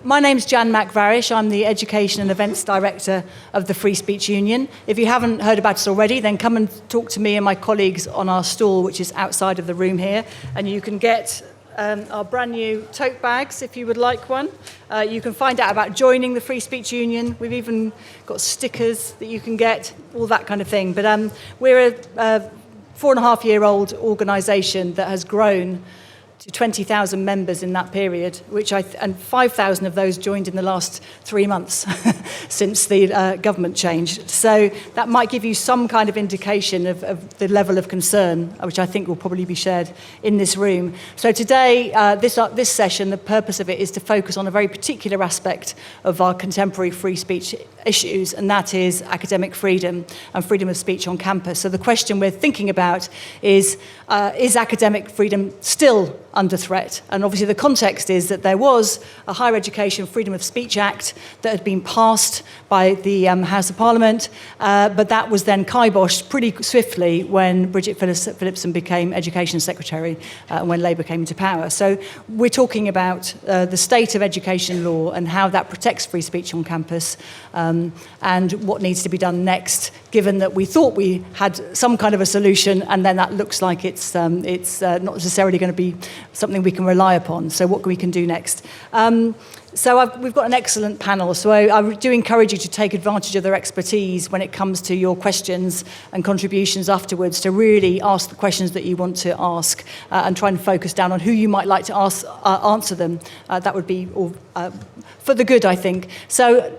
My name's Jan Macvarish. I'm the Education and Events Director of the Free Speech Union. If you haven't heard about us already, then come and talk to me and my colleagues on our stall, which is outside of the room here. And you can get our brand new tote bags if you would like one. You can find out about joining the Free Speech Union. We've even got stickers that you can get, all that kind of thing. But we're a 4.5-year-old organisation that has grown to 20,000 members in that period, and 5,000 of those joined in the last 3 months since the government changed. So that might give you some kind of indication of the level of concern, which I think will probably be shared in this room. So today, this session, the purpose of it is to focus on a very particular aspect of our contemporary free speech issues, and that is academic freedom and freedom of speech on campus. So the question we're thinking about is academic freedom still under threat? And obviously the context is that there was a Higher Education Freedom of Speech Act that had been passed by the House of Parliament, but that was then kiboshed pretty swiftly when Bridget Phillipson became Education Secretary, when Labour came into power. So we're talking about the state of education law and how that protects free speech on campus, and what needs to be done next, given that we thought we had some kind of a solution, and then that looks like it's not necessarily going to be something we can rely upon. So what we can do next? We've got an excellent panel, so I do encourage you to take advantage of their expertise when it comes to your questions and contributions afterwards, to really ask the questions that you want to ask, and try and focus down on who you might like to answer them. That would be all, for the good, I think. So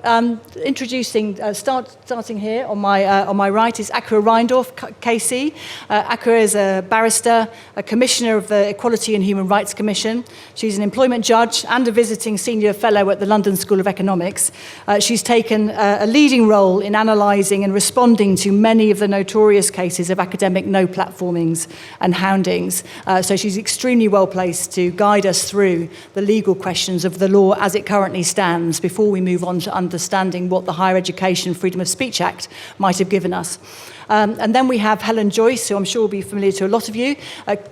starting here on my right is Akua Reindorf KC. Akua is a barrister, a commissioner of the Equality and Human Rights Commission. She's an employment judge and a visiting senior fellow at the London School of Economics. She's taken a leading role in analysing and responding to many of the notorious cases of academic no-platformings and houndings. So she's extremely well placed to guide us through the legal questions of the law as it currently stands before we move on to understanding what the Higher Education Freedom of Speech Act might have given us. And then we have Helen Joyce, who I'm sure will be familiar to a lot of you.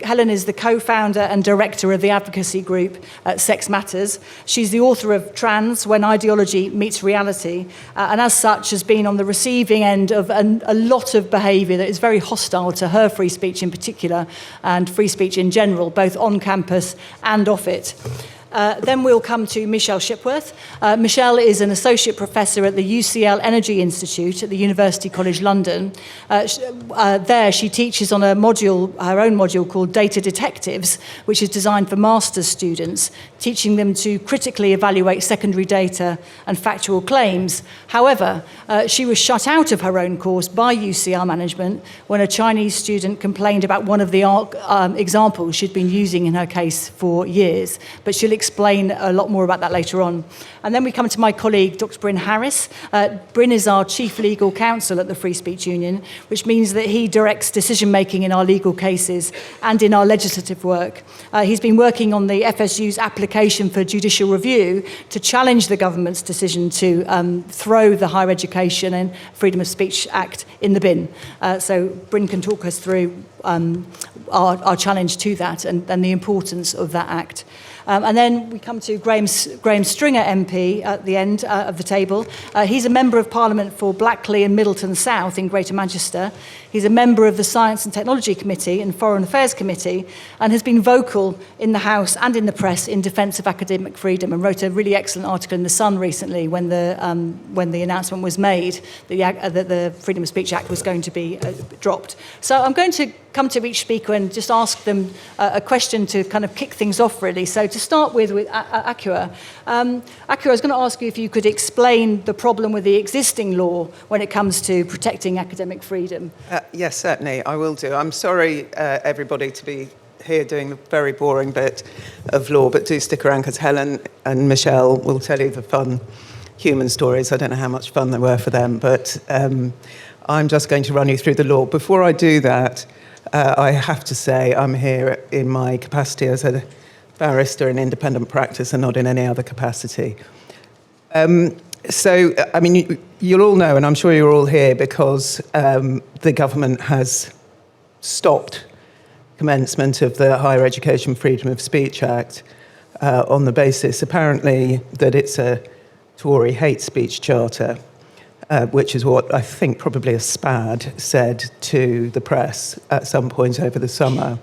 Helen is the co-founder and director of the advocacy group Sex Matters. She's the author of Trans, When Ideology Meets Reality, and as such has been on the receiving end of a lot of behaviour that is very hostile to her free speech in particular, and free speech in general, both on campus and off it. Then we'll come to Michelle Shipworth. Michelle is an associate professor at the UCL Energy Institute at the University College London. There she teaches on her own module called Data Detectives, which is designed for master's students, teaching them to critically evaluate secondary data and factual claims. However, she was shut out of her own course by UCL management when a Chinese student complained about one of the examples she'd been using in her case for years. But she'll explain a lot more about that later on. And then we come to my colleague, Dr. Bryn Harris. Bryn is our Chief Legal Counsel at the Free Speech Union, which means that he directs decision-making in our legal cases and in our legislative work. He's been working on the FSU's application for judicial review to challenge the government's decision to throw the Higher Education and Freedom of Speech Act in the bin. So Bryn can talk us through our challenge to that and the importance of that act. And then we come to Graham Stringer MP at the end of the table. He's a Member of Parliament for Blackley and Middleton South in Greater Manchester. He's a member of the Science and Technology Committee and Foreign Affairs Committee, and has been vocal in the House and in the press in defence of academic freedom, and wrote a really excellent article in The Sun recently when the announcement was made that the Freedom of Speech Act was going to be dropped. So I'm going to come to each speaker and just ask them a question to kind of kick things off, really. So to start with Akua. Akua, I was going to ask you if you could explain the problem with the existing law when it comes to protecting academic freedom. Yes, certainly, I will do. I'm sorry, everybody, to be here doing the very boring bit of law, but do stick around because Helen and Michelle will tell you the fun human stories. I don't know how much fun they were for them, but I'm just going to run you through the law. Before I do that, I have to say I'm here in my capacity as a barrister in independent practice and not in any other capacity. So, I mean, you'll all know, and I'm sure you're all here because the government has stopped commencement of the Higher Education Freedom of Speech Act. on the basis, apparently, that it's a Tory hate speech charter, which is what I think probably a SPAD said to the press at some point over the summer.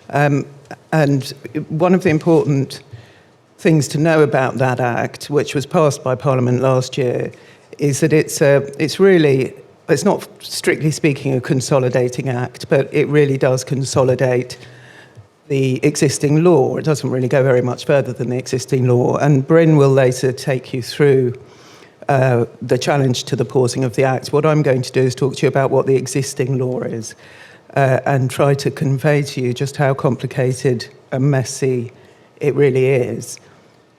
And one of the important things to know about that Act, which was passed by Parliament last year, is that it's not strictly speaking a consolidating Act, but it really does consolidate the existing law. It doesn't really go very much further than the existing law. And Bryn will later take you through the challenge to the pausing of the Act. What I'm going to do is talk to you about what the existing law is and try to convey to you just how complicated and messy it really is.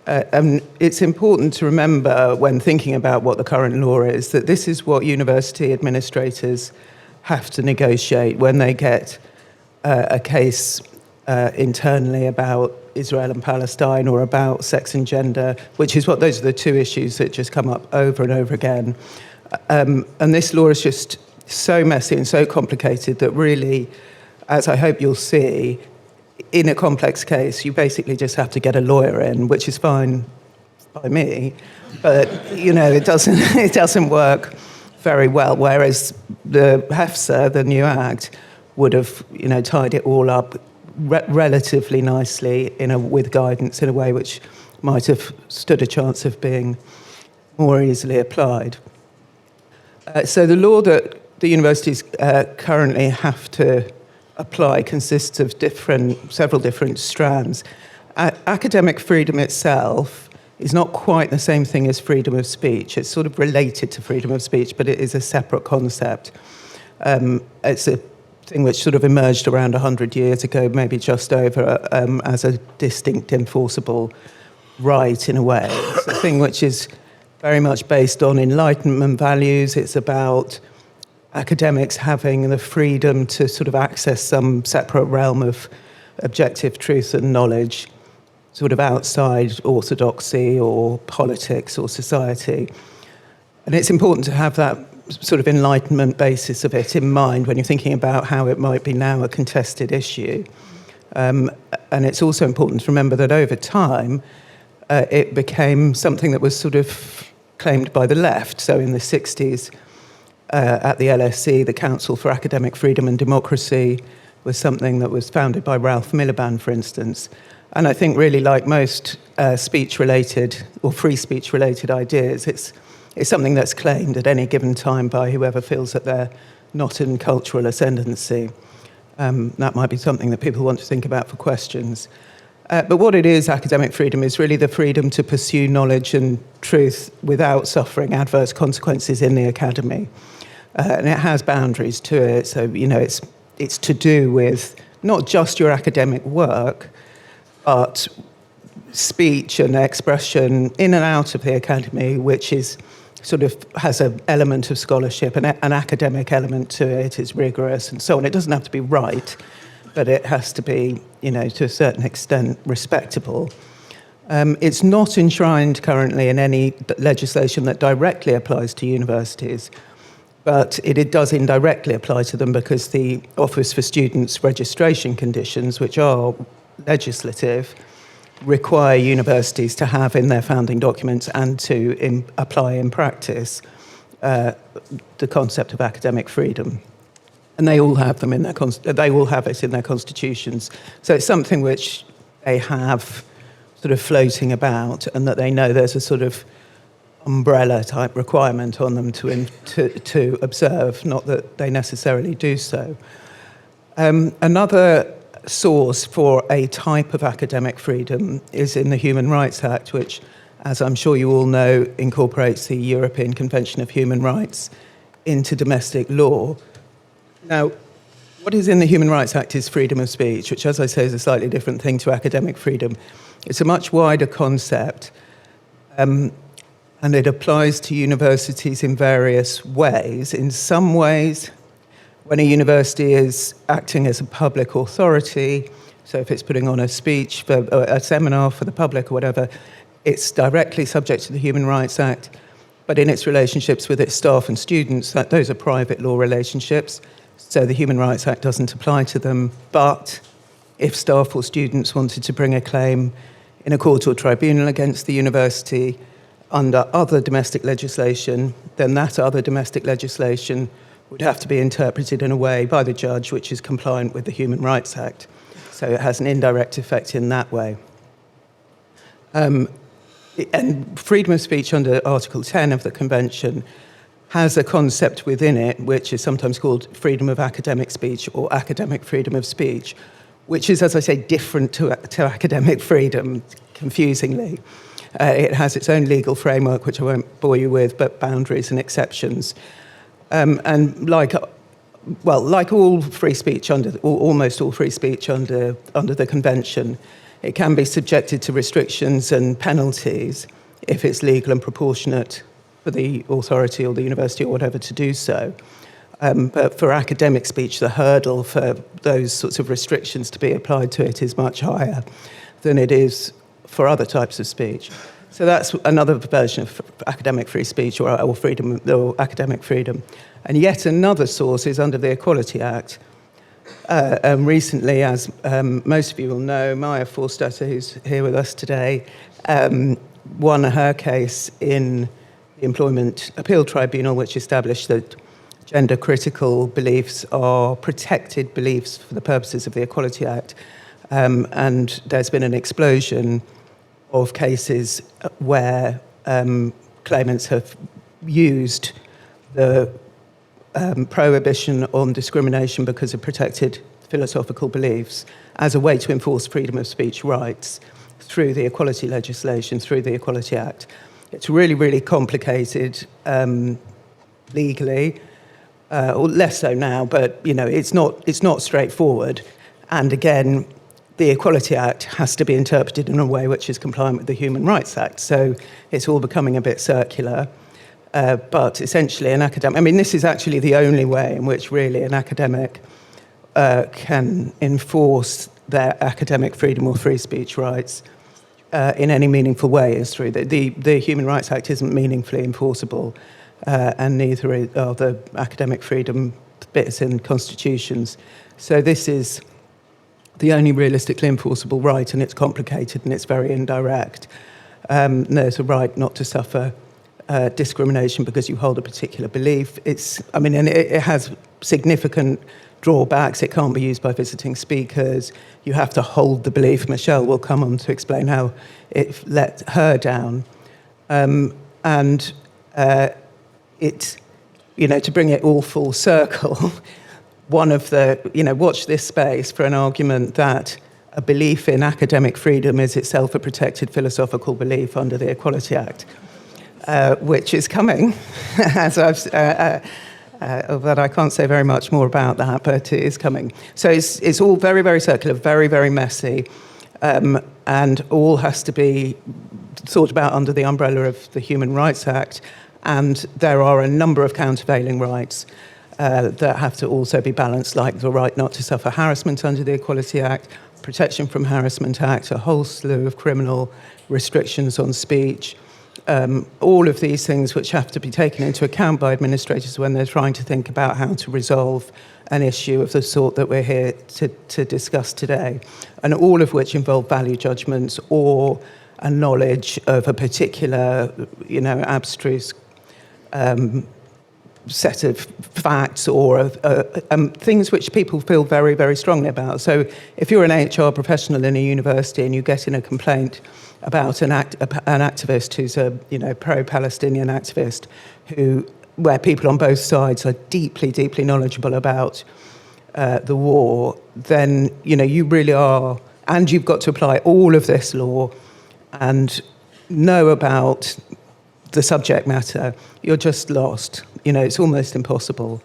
And it's important to remember when thinking about what the current law is that this is what university administrators have to negotiate when they get a case internally about Israel and Palestine or about sex and gender, those are the two issues that just come up over and over again. And this law is just so messy and so complicated that really, as I hope you'll see, in a complex case, you basically just have to get a lawyer in, which is fine by me, but it doesn't work very well. Whereas the HEFA, the new Act, would have tied it all up relatively nicely with guidance in a way which might have stood a chance of being more easily applied. So the law that the universities currently have to apply consists of several different strands. Academic freedom itself is not quite the same thing as freedom of speech. It's sort of related to freedom of speech, but it is a separate concept. It's a thing which sort of emerged around 100 years ago, maybe just over, as a distinct enforceable right in a way. It's a thing which is very much based on Enlightenment values. It's about academics having the freedom to sort of access some separate realm of objective truth and knowledge, sort of outside orthodoxy or politics or society. And it's important to have that sort of Enlightenment basis of it in mind when you're thinking about how it might be now a contested issue. And it's also important to remember that over time, it became something that was sort of claimed by the left. So in the 60s, at the LSE, the Council for Academic Freedom and Democracy was something that was founded by Ralph Miliband, for instance. And I think really like most speech-related or free speech-related ideas, it's something that's claimed at any given time by whoever feels that they're not in cultural ascendancy. That might be something that people want to think about for questions. But what it is, academic freedom, is really the freedom to pursue knowledge and truth without suffering adverse consequences in the academy. And it has boundaries to it. So, it's to do with not just your academic work, but speech and expression in and out of the academy, which is sort of has an element of scholarship, an academic element to it, is rigorous and so on. It doesn't have to be right, but it has to be, to a certain extent, respectable. It's not enshrined currently in any legislation that directly applies to universities, but it does indirectly apply to them because the Office for Students Registration Conditions, which are legislative, require universities to have in their founding documents and to apply in practice the concept of academic freedom. And they all have them in they all have it in their constitutions. So it's something which they have sort of floating about, and that they know there's a sort of umbrella type requirement on them to observe, not that they necessarily do so. Another source for a type of academic freedom is in the Human Rights Act, which, as I'm sure you all know, incorporates the European Convention of Human Rights into domestic law. Now, what is in the Human Rights Act is freedom of speech, which, as I say, is a slightly different thing to academic freedom. It's a much wider concept, and it applies to universities in various ways. In some ways, when a university is acting as a public authority, so if it's putting on a speech, for a seminar for the public or whatever, it's directly subject to the Human Rights Act. But in its relationships with its staff and students, those are private law relationships, so the Human Rights Act doesn't apply to them. But if staff or students wanted to bring a claim in a court or tribunal against the university under other domestic legislation, then that other domestic legislation would have to be interpreted in a way by the judge which is compliant with the Human Rights Act. So it has an indirect effect in that way. And freedom of speech under Article 10 of the Convention has a concept within it which is sometimes called freedom of academic speech or academic freedom of speech, which is, as I say, different to academic freedom, confusingly. It has its own legal framework, which I won't bore you with, but boundaries and exceptions. And like all free speech almost all free speech under the Convention, it can be subjected to restrictions and penalties if it's legal and proportionate for the authority or the university or whatever to do so. But for academic speech, the hurdle for those sorts of restrictions to be applied to it is much higher than it is for other types of speech. So that's another version of academic free speech or freedom or academic freedom. And yet another source is under the Equality Act. Recently, as most of you will know, Maya Forstater, who's here with us today, won her case in the Employment Appeal Tribunal, which established that gender-critical beliefs are protected beliefs for the purposes of the Equality Act. And there's been an explosion of cases where claimants have used the prohibition on discrimination because of protected philosophical beliefs as a way to enforce freedom of speech rights through the equality legislation, through the Equality Act. It's really, really complicated legally, or less so now, but it's not straightforward. And again, the Equality Act has to be interpreted in a way which is compliant with the Human Rights Act. So it's all becoming a bit circular. But essentially, this is actually the only way in which really an academic can enforce their academic freedom or free speech rights in any meaningful way is through the Human Rights Act isn't meaningfully enforceable, and neither are the academic freedom bits in constitutions. So this is the only realistically enforceable right, and it's complicated and it's very indirect. There's a right not to suffer discrimination because you hold a particular belief. It has significant drawbacks. It can't be used by visiting speakers. You have to hold the belief. Michelle will come on to explain how it let her down. To bring it all full circle, watch this space for an argument that a belief in academic freedom is itself a protected philosophical belief under the Equality Act, which is coming, as but I can't say very much more about that, but it is coming. So it's all very, very circular, very, very messy, and all has to be thought about under the umbrella of the Human Rights Act, and there are a number of countervailing rights that have to also be balanced, like the right not to suffer harassment under the Equality Act, Protection from Harassment Act, a whole slew of criminal restrictions on speech, all of these things which have to be taken into account by administrators when they're trying to think about how to resolve an issue of the sort that we're here to discuss today, and all of which involve value judgments or a knowledge of a particular, abstruse set of facts or things which people feel very, very strongly about. So if you're an HR professional in a university and you get in a complaint about an activist who's a pro-Palestinian activist where people on both sides are deeply, deeply knowledgeable about the war, then you really are, and you've got to apply all of this law and know about the subject matter, you're just lost. It's almost impossible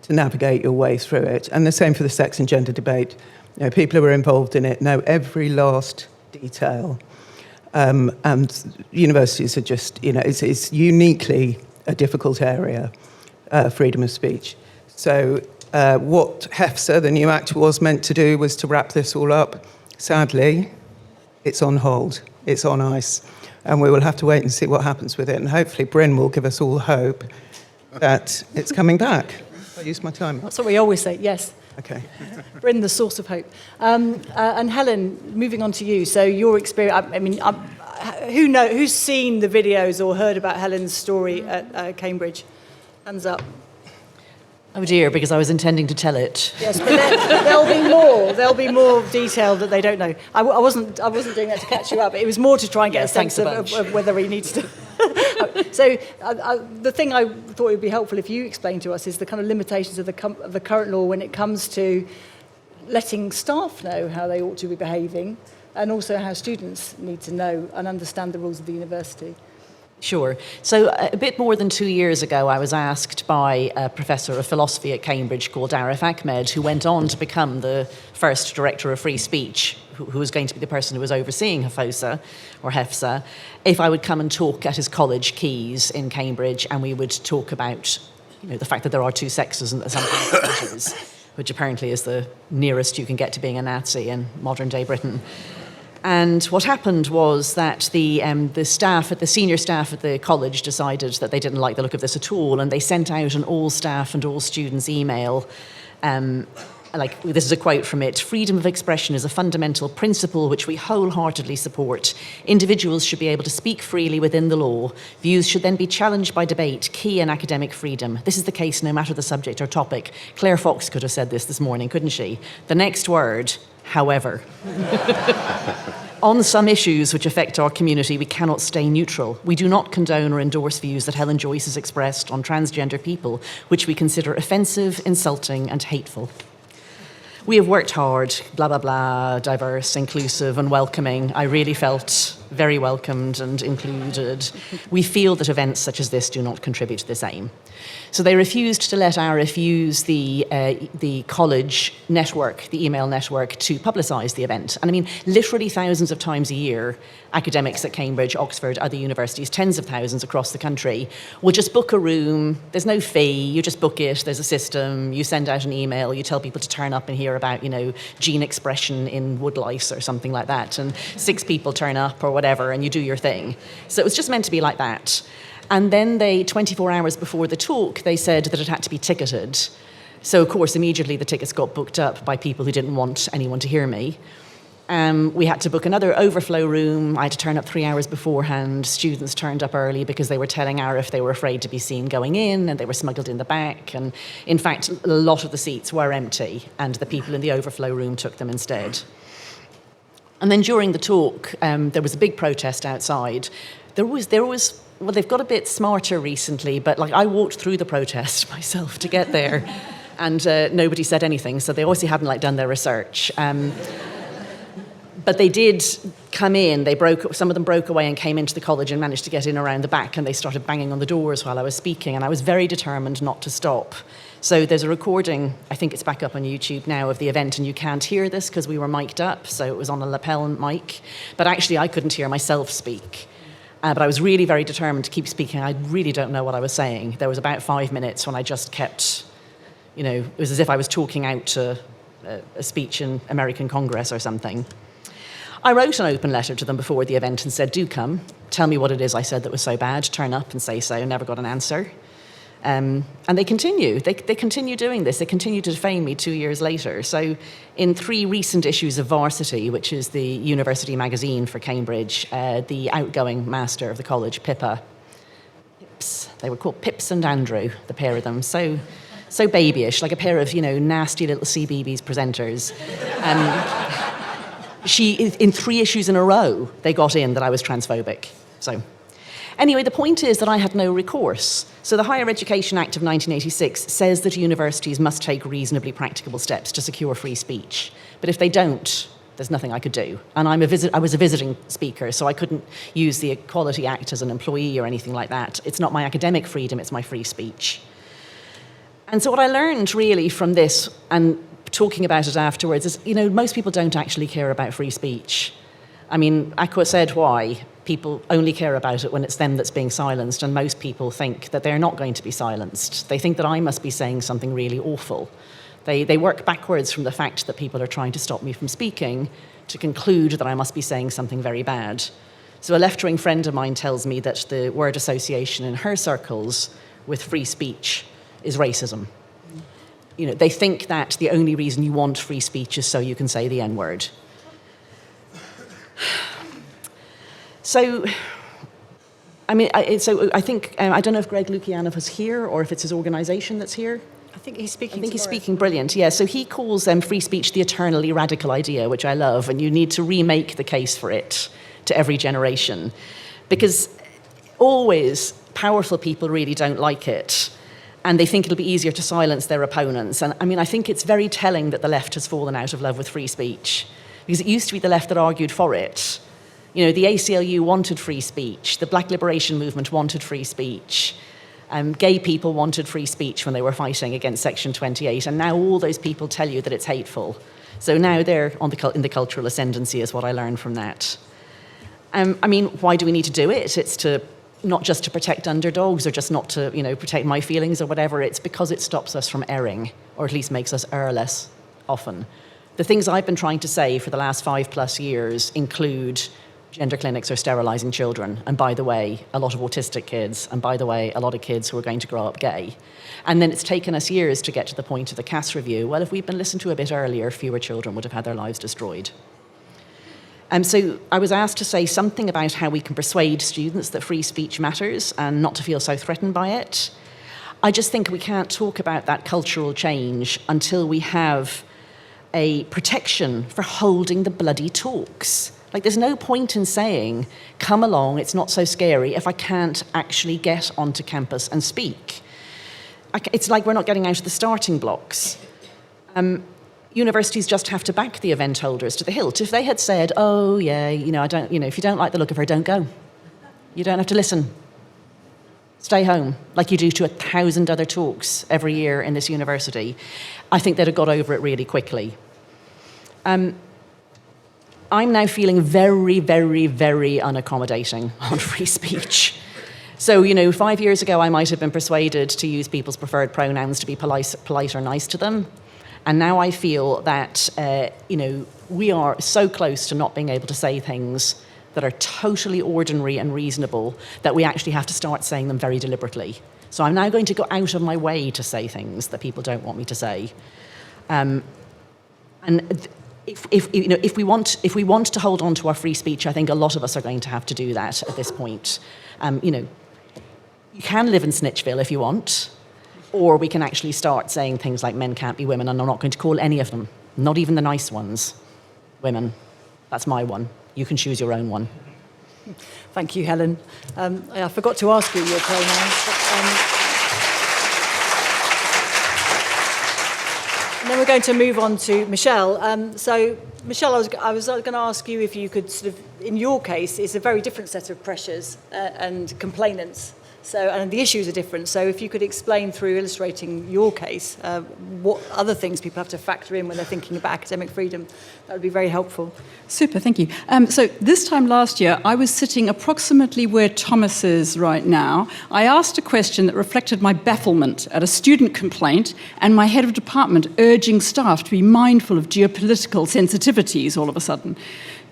to navigate your way through it. And the same for the sex and gender debate. People who are involved in it know every last detail. And universities are just, it's uniquely a difficult area, freedom of speech. So what HEFA, the new act, was meant to do was to wrap this all up. Sadly, it's on hold, it's on ice, and we will have to wait and see what happens with it. And hopefully Bryn will give us all hope that it's coming back. I used my time. That's what we always say, yes. Okay. Bryn, the source of hope. And Helen, moving on to you. So your experience, who's seen the videos or heard about Helen's story at Cambridge? Hands up. Oh dear, because I was intending to tell it. Yes, but there'll be more. There'll be more detail that they don't know. I wasn't doing that to catch you up. It was more to try and get a sense of whether he needs to. So the thing I thought would be helpful if you explain to us is the kind of limitations of the current law when it comes to letting staff know how they ought to be behaving, and also how students need to know and understand the rules of the university. Sure. So a bit more than 2 years ago, I was asked by a professor of philosophy at Cambridge called Arif Ahmed, who went on to become the first director of free speech, who was going to be the person who was overseeing HEFA, or HEFSA, if I would come and talk at his college Keys in Cambridge, and we would talk about, the fact that there are two sexes and sometimes colleges, which apparently is the nearest you can get to being a Nazi in modern-day Britain. And what happened was that the senior staff at the college decided that they didn't like the look of this at all, and they sent out an all staff and all students email. This is a quote from it: "Freedom of expression is a fundamental principle which we wholeheartedly support. Individuals should be able to speak freely within the law. Views should then be challenged by debate, key in academic freedom. This is the case no matter the subject or topic." Claire Fox could have said this morning, couldn't she? The next word, however. On some issues which affect our community, we cannot stay neutral. We do not condone or endorse views that Helen Joyce has expressed on transgender people, which we consider offensive, insulting, and hateful. We have worked hard, blah, blah, blah, diverse, inclusive, and welcoming. I really felt very welcomed and included. We feel that events such as this do not contribute to this aim. So they refused to let Arif use the college network, the email network, to publicise the event. And I mean, literally thousands of times a year, academics at Cambridge, Oxford, other universities, tens of thousands across the country, will just book a room. There's no fee. You just book it. There's a system. You send out an email. You tell people to turn up and hear about, gene expression in woodlice or something like that. And 6 people turn up or whatever, and you do your thing. So it was just meant to be like that. And then 24 hours before the talk, they said that it had to be ticketed. So, of course, immediately the tickets got booked up by people who didn't want anyone to hear me. We had to book another overflow room. I had to turn up 3 hours beforehand. Students turned up early because they were telling Arif they were afraid to be seen going in, and they were smuggled in the back. And in fact, a lot of the seats were empty, and the people in the overflow room took them instead. And then during the talk, there was a big protest outside. Well, they've got a bit smarter recently, but I walked through the protest myself to get there, and nobody said anything, so they obviously hadn't done their research. But they did come in. Some of them broke away and came into the college and managed to get in around the back, and they started banging on the doors while I was speaking, and I was very determined not to stop. So there's a recording, I think it's back up on YouTube now, of the event, and you can't hear this because we were mic'd up, so it was on a lapel mic. But actually, I couldn't hear myself speak. But I was really very determined to keep speaking. I really don't know what I was saying. There was about 5 minutes when I just kept, it was as if I was talking out to a speech in American Congress or something. I wrote an open letter to them before the event and said, do come, tell me what it is I said that was so bad, turn up and say so. Never got an answer. And they continue. They continue doing this. They continue to defame me 2 years later. So in 3 recent issues of Varsity, which is the university magazine for Cambridge, the outgoing master of the college, Pips, they were called Pips and Andrew, the pair of them, so babyish, like a pair of, nasty little CBeebies presenters. In 3 issues in a row, they got in that I was transphobic. So anyway, the point is that I had no recourse. So the Higher Education Act of 1986 says that universities must take reasonably practicable steps to secure free speech. But if they don't, there's nothing I could do. And I was a visiting speaker, so I couldn't use the Equality Act as an employee or anything like that. It's not my academic freedom, it's my free speech. And so what I learned really from this, and talking about it afterwards, is, most people don't actually care about free speech. I mean, Akua said why. People only care about it when it's them that's being silenced, and most people think that they're not going to be silenced. They think that I must be saying something really awful. They work backwards from the fact that people are trying to stop me from speaking to conclude that I must be saying something very bad. So a left-wing friend of mine tells me that the word association in her circles with free speech is racism. they think that the only reason you want free speech is so you can say the N-word. So, I think, I don't know if Greg Lukianov is here or if it's his organisation that's here. I think he's speaking. I think he's speaking brilliant, yeah. So he calls free speech the eternally radical idea, which I love, and you need to remake the case for it to every generation. Because always powerful people really don't like it, and they think it'll be easier to silence their opponents. And I think it's very telling that the left has fallen out of love with free speech, because it used to be the left that argued for it. The ACLU wanted free speech, the Black Liberation Movement wanted free speech, gay people wanted free speech when they were fighting against Section 28, and now all those people tell you that it's hateful. So now they're in the cultural ascendancy, is what I learned from that. Why do we need to do it? It's not just to protect underdogs or just not to, protect my feelings or whatever. It's because it stops us from erring, or at least makes us err less often. The things I've been trying to say for the last 5+ years include gender clinics are sterilising children, and by the way, a lot of autistic kids, and by the way, a lot of kids who are going to grow up gay. And then it's taken us years to get to the point of the Cass review. Well, if we'd been listened to a bit earlier, fewer children would have had their lives destroyed. So I was asked to say something about how we can persuade students that free speech matters and not to feel so threatened by it. I just think we can't talk about that cultural change until we have a protection for holding the bloody talks. There's no point in saying, come along, it's not so scary, if I can't actually get onto campus and speak. It's like we're not getting out of the starting blocks. Universities just have to back the event holders to the hilt. If they had said, oh, yeah, if you don't like the look of her, don't go. You don't have to listen. Stay home, like you do to 1,000 other talks every year in this university, I think they'd have got over it really quickly. I'm now feeling very, very, very unaccommodating on free speech. So, 5 years ago, I might have been persuaded to use people's preferred pronouns to be polite or nice to them. And now I feel that, we are so close to not being able to say things that are totally ordinary and reasonable that we actually have to start saying them very deliberately. So I'm now going to go out of my way to say things that people don't want me to say. If we want to hold on to our free speech, I think a lot of us are going to have to do that at this point. You can live in Snitchville if you want, or we can actually start saying things like men can't be women, and I'm not going to call any of them, not even the nice ones, women. That's my one. You can choose your own one. Thank you, Helen. I forgot to ask you your pronouns. And then we're going to move on to Michelle. So, Michelle, I was going to ask you if you could sort of, in your case, it's a very different set of pressures and complainants. So, and the issues are different. So if you could explain through illustrating your case, what other things people have to factor in when they're thinking about academic freedom, that would be very helpful. Super, thank you. So this time last year, I was sitting approximately where Thomas is right now. I asked a question that reflected my bafflement at a student complaint and my head of department urging staff to be mindful of geopolitical sensitivities all of a sudden.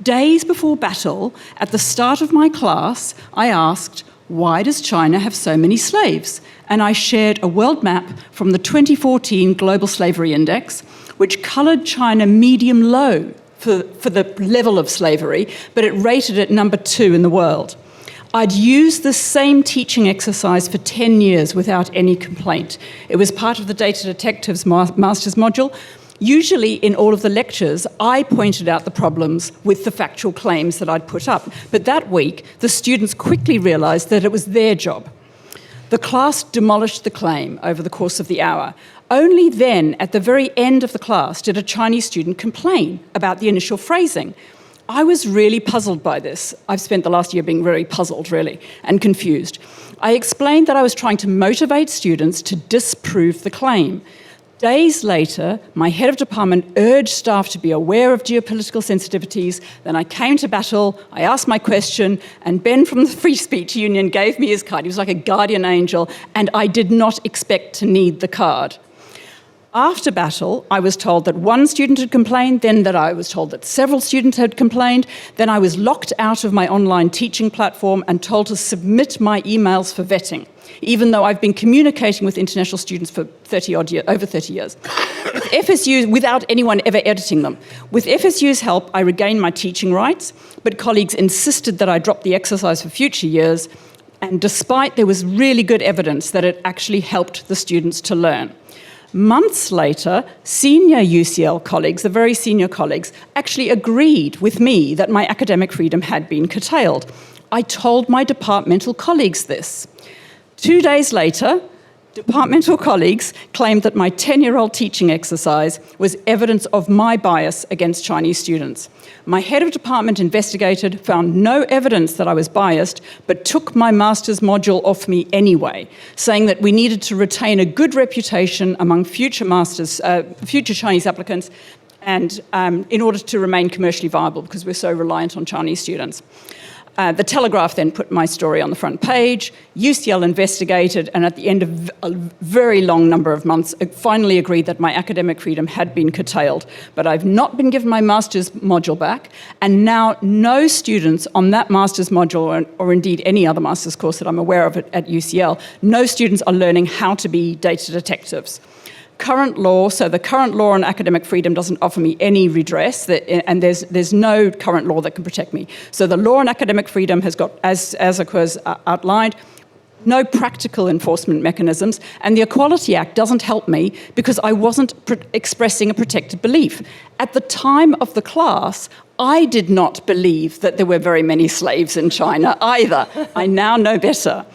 Days before battle, at the start of my class, I asked, why does China have so many slaves? And I shared a world map from the 2014 Global Slavery Index, which coloured China medium-low for the level of slavery, but it rated it number 2 in the world. I'd used the same teaching exercise for 10 years without any complaint. It was part of the Data Detectives Master's module. Usually in all of the lectures, I pointed out the problems with the factual claims that I'd put up. But that week, the students quickly realised that it was their job. The class demolished the claim over the course of the hour. Only then, at the very end of the class, did a Chinese student complain about the initial phrasing. I was really puzzled by this. I've spent the last year being very puzzled, really, and confused. I explained that I was trying to motivate students to disprove the claim. Days later, my head of department urged staff to be aware of geopolitical sensitivities. Then I came to battle, I asked my question, and Ben from the Free Speech Union gave me his card. He was like a guardian angel, and I did not expect to need the card. After battle, I was told that one student had complained, then that I was told that several students had complained, then I was locked out of my online teaching platform and told to submit my emails for vetting, even though I've been communicating with international students for over 30 years. With FSU, without anyone ever editing them. With FSU's help, I regained my teaching rights, but colleagues insisted that I drop the exercise for future years, and despite there was really good evidence that it actually helped the students to learn. Months later, senior UCL colleagues, the very senior colleagues, actually agreed with me that my academic freedom had been curtailed. I told my departmental colleagues this. 2 days later, departmental colleagues claimed that my 10-year-old teaching exercise was evidence of my bias against Chinese students. My head of department investigated, found no evidence that I was biased, but took my master's module off me anyway, saying that we needed to retain a good reputation among future Chinese applicants, and in order to remain commercially viable, because we're so reliant on Chinese students. The Telegraph then put my story on the front page. UCL investigated, and at the end of a very long number of months, it finally agreed that my academic freedom had been curtailed. But I've not been given my master's module back, and now no students on that master's module, or indeed any other master's course that I'm aware of at UCL, no students are learning how to be data detectives. Current law, so the current law on academic freedom doesn't offer me any redress, and there's no current law that can protect me. So the law on academic freedom has got, as Akua's outlined, no practical enforcement mechanisms, and the Equality Act doesn't help me because I wasn't expressing a protected belief. At the time of the class, I did not believe that there were very many slaves in China either. I now know better.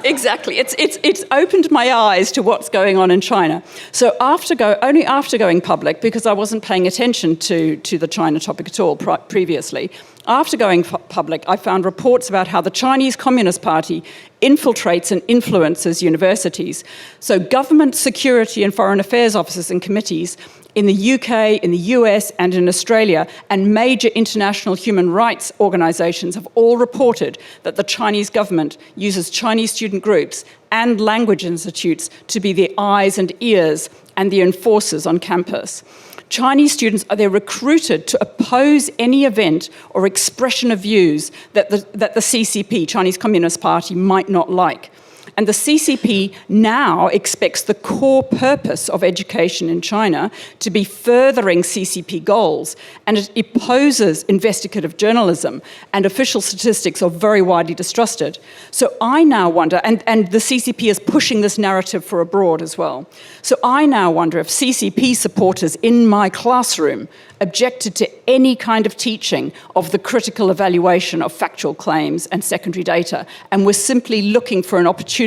Exactly. It's opened my eyes to what's going on in China. So only after going public, because I wasn't paying attention to the China topic at all previously, after going public, I found reports about how the Chinese Communist Party infiltrates and influences universities. So government, security and foreign affairs officers and committees in the UK, in the US and in Australia, and major international human rights organisations have all reported that the Chinese government uses Chinese student groups and language institutes to be the eyes and ears and the enforcers on campus. Chinese students they're recruited to oppose any event or expression of views that the CCP, Chinese Communist Party, might not like. And the CCP now expects the core purpose of education in China to be furthering CCP goals, and it opposes investigative journalism, and official statistics are very widely distrusted. So I now wonder, and the CCP is pushing this narrative for abroad as well. So I now wonder if CCP supporters in my classroom objected to any kind of teaching of the critical evaluation of factual claims and secondary data, and were simply looking for an opportunity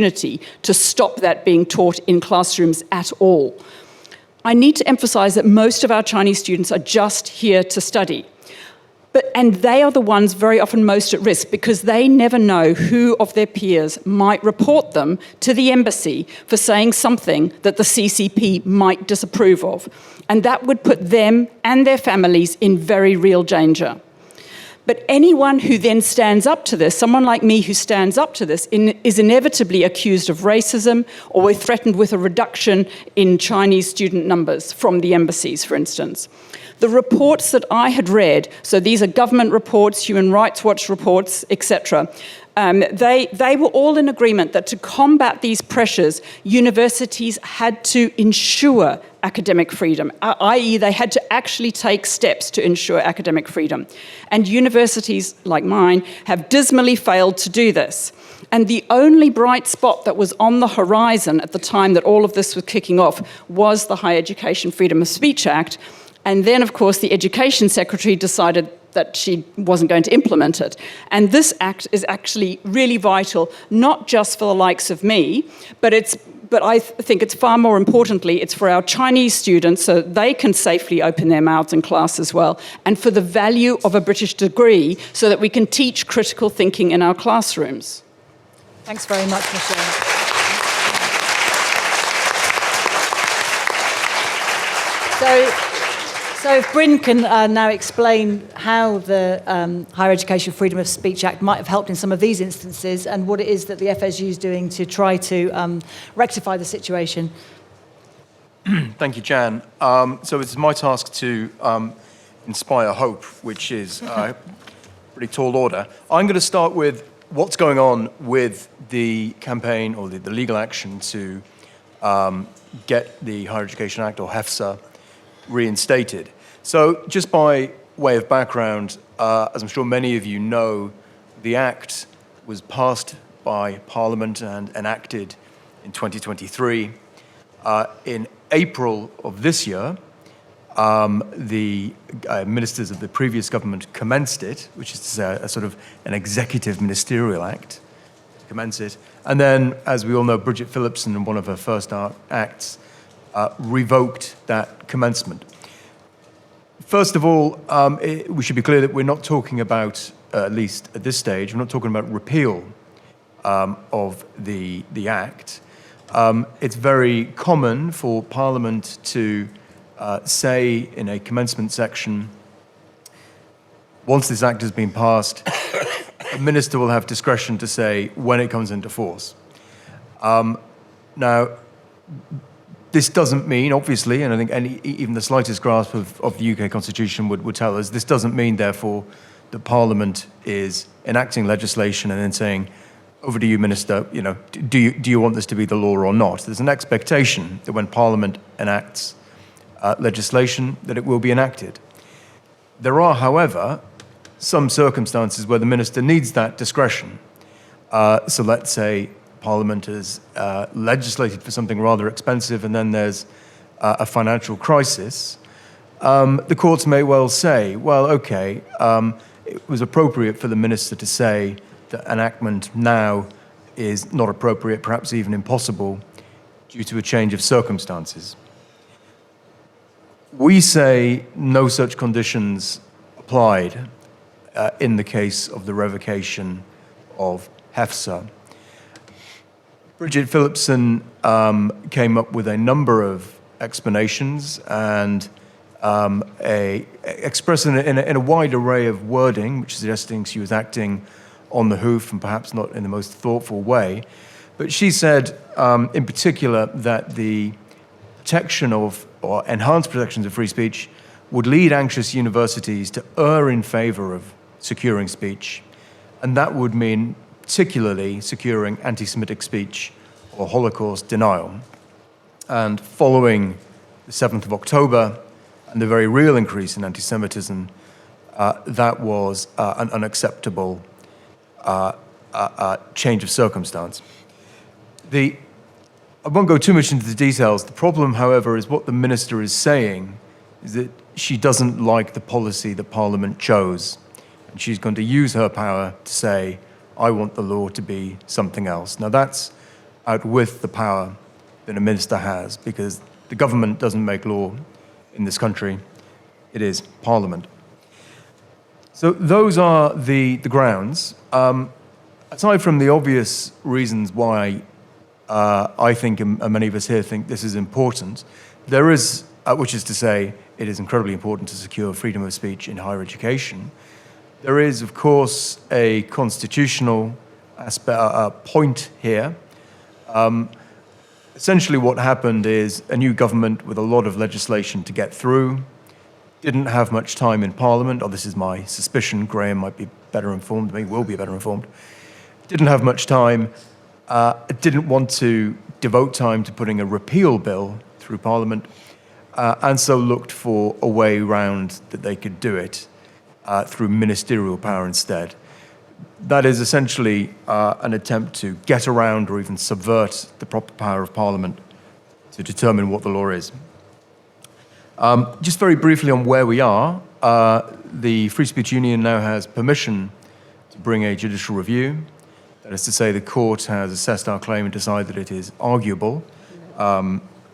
to stop that being taught in classrooms at all. I need to emphasize that most of our Chinese students are just here to study. And they are the ones very often most at risk because they never know who of their peers might report them to the embassy for saying something that the CCP might disapprove of. And that would put them and their families in very real danger. But anyone who then stands up to this, someone like me who stands up to this, is inevitably accused of racism or threatened with a reduction in Chinese student numbers from the embassies, for instance. The reports that I had read, so these are government reports, Human Rights Watch reports, etc., they were all in agreement that to combat these pressures, universities had to ensure academic freedom, i.e. they had to actually take steps to ensure academic freedom. And universities, like mine, have dismally failed to do this. And the only bright spot that was on the horizon at the time that all of this was kicking off was the Higher Education Freedom of Speech Act. And then, of course, the Education Secretary decided that she wasn't going to implement it. And this act is actually really vital, not just for the likes of me, but I think it's far more importantly, it's for our Chinese students so they can safely open their mouths in class as well, and for the value of a British degree so that we can teach critical thinking in our classrooms. Thanks very much, Michelle. So if Bryn can now explain how the Higher Education Freedom of Speech Act might have helped in some of these instances and what it is that the FSU is doing to try to rectify the situation. Thank you, Jan. So it's my task to inspire hope, which is a pretty tall order. I'm going to start with what's going on with the campaign or the legal action to get the Higher Education Act, or HEFA, reinstated. So just by way of background, as I'm sure many of you know, the Act was passed by Parliament and enacted in 2023. In April of this year, the ministers of the previous government commenced it, which is to say a sort of an executive ministerial act, commence it. And then, as we all know, Bridget Phillipson, in one of her first acts, revoked that commencement. First of all, we should be clear that we're not talking about, at least at this stage, we're not talking about repeal of the Act. It's very common for Parliament to say in a commencement section, once this Act has been passed, a minister will have discretion to say when it comes into force. Now, this doesn't mean, obviously, and I think even the slightest grasp of the UK Constitution would tell us, this doesn't mean, therefore, that Parliament is enacting legislation and then saying, over to you, Minister, do you want this to be the law or not? There's an expectation that when Parliament enacts legislation, that it will be enacted. There are, however, some circumstances where the Minister needs that discretion. So let's say Parliament has legislated for something rather expensive and then there's a financial crisis. The courts may well say, well, okay, it was appropriate for the Minister to say that enactment now is not appropriate, perhaps even impossible, due to a change of circumstances. We say no such conditions applied in the case of the revocation of HEFA. Bridget Phillipson came up with a number of explanations and expressed in a wide array of wording, which suggesting she was acting on the hoof and perhaps not in the most thoughtful way. But she said, in particular, that the protection of, or enhanced protections of free speech would lead anxious universities to err in favor of securing speech, and that would mean particularly securing anti-Semitic speech or Holocaust denial. And following the 7th of October and the very real increase in anti-Semitism, that was an unacceptable change of circumstance. I won't go too much into the details. The problem, however, is what the minister is saying is that she doesn't like the policy that Parliament chose. And she's going to use her power to say, I want the law to be something else. Now that's out with the power that a minister has, because the government doesn't make law in this country. It is Parliament. So those are the grounds. Aside from the obvious reasons why I think, and many of us here think this is important, there is, which is to say, it is incredibly important to secure freedom of speech in higher education. There is, of course, a constitutional point here. Essentially what happened is a new government with a lot of legislation to get through, didn't have much time in Parliament, or this is my suspicion, Graham might be better informed than me, will be better informed, didn't have much time, didn't want to devote time to putting a repeal bill through Parliament, and so looked for a way round that they could do it through ministerial power instead. That is essentially an attempt to get around or even subvert the proper power of Parliament to determine what the law is. Just very briefly on where we are, the Free Speech Union now has permission to bring a judicial review. That is to say, the court has assessed our claim and decided that it is arguable,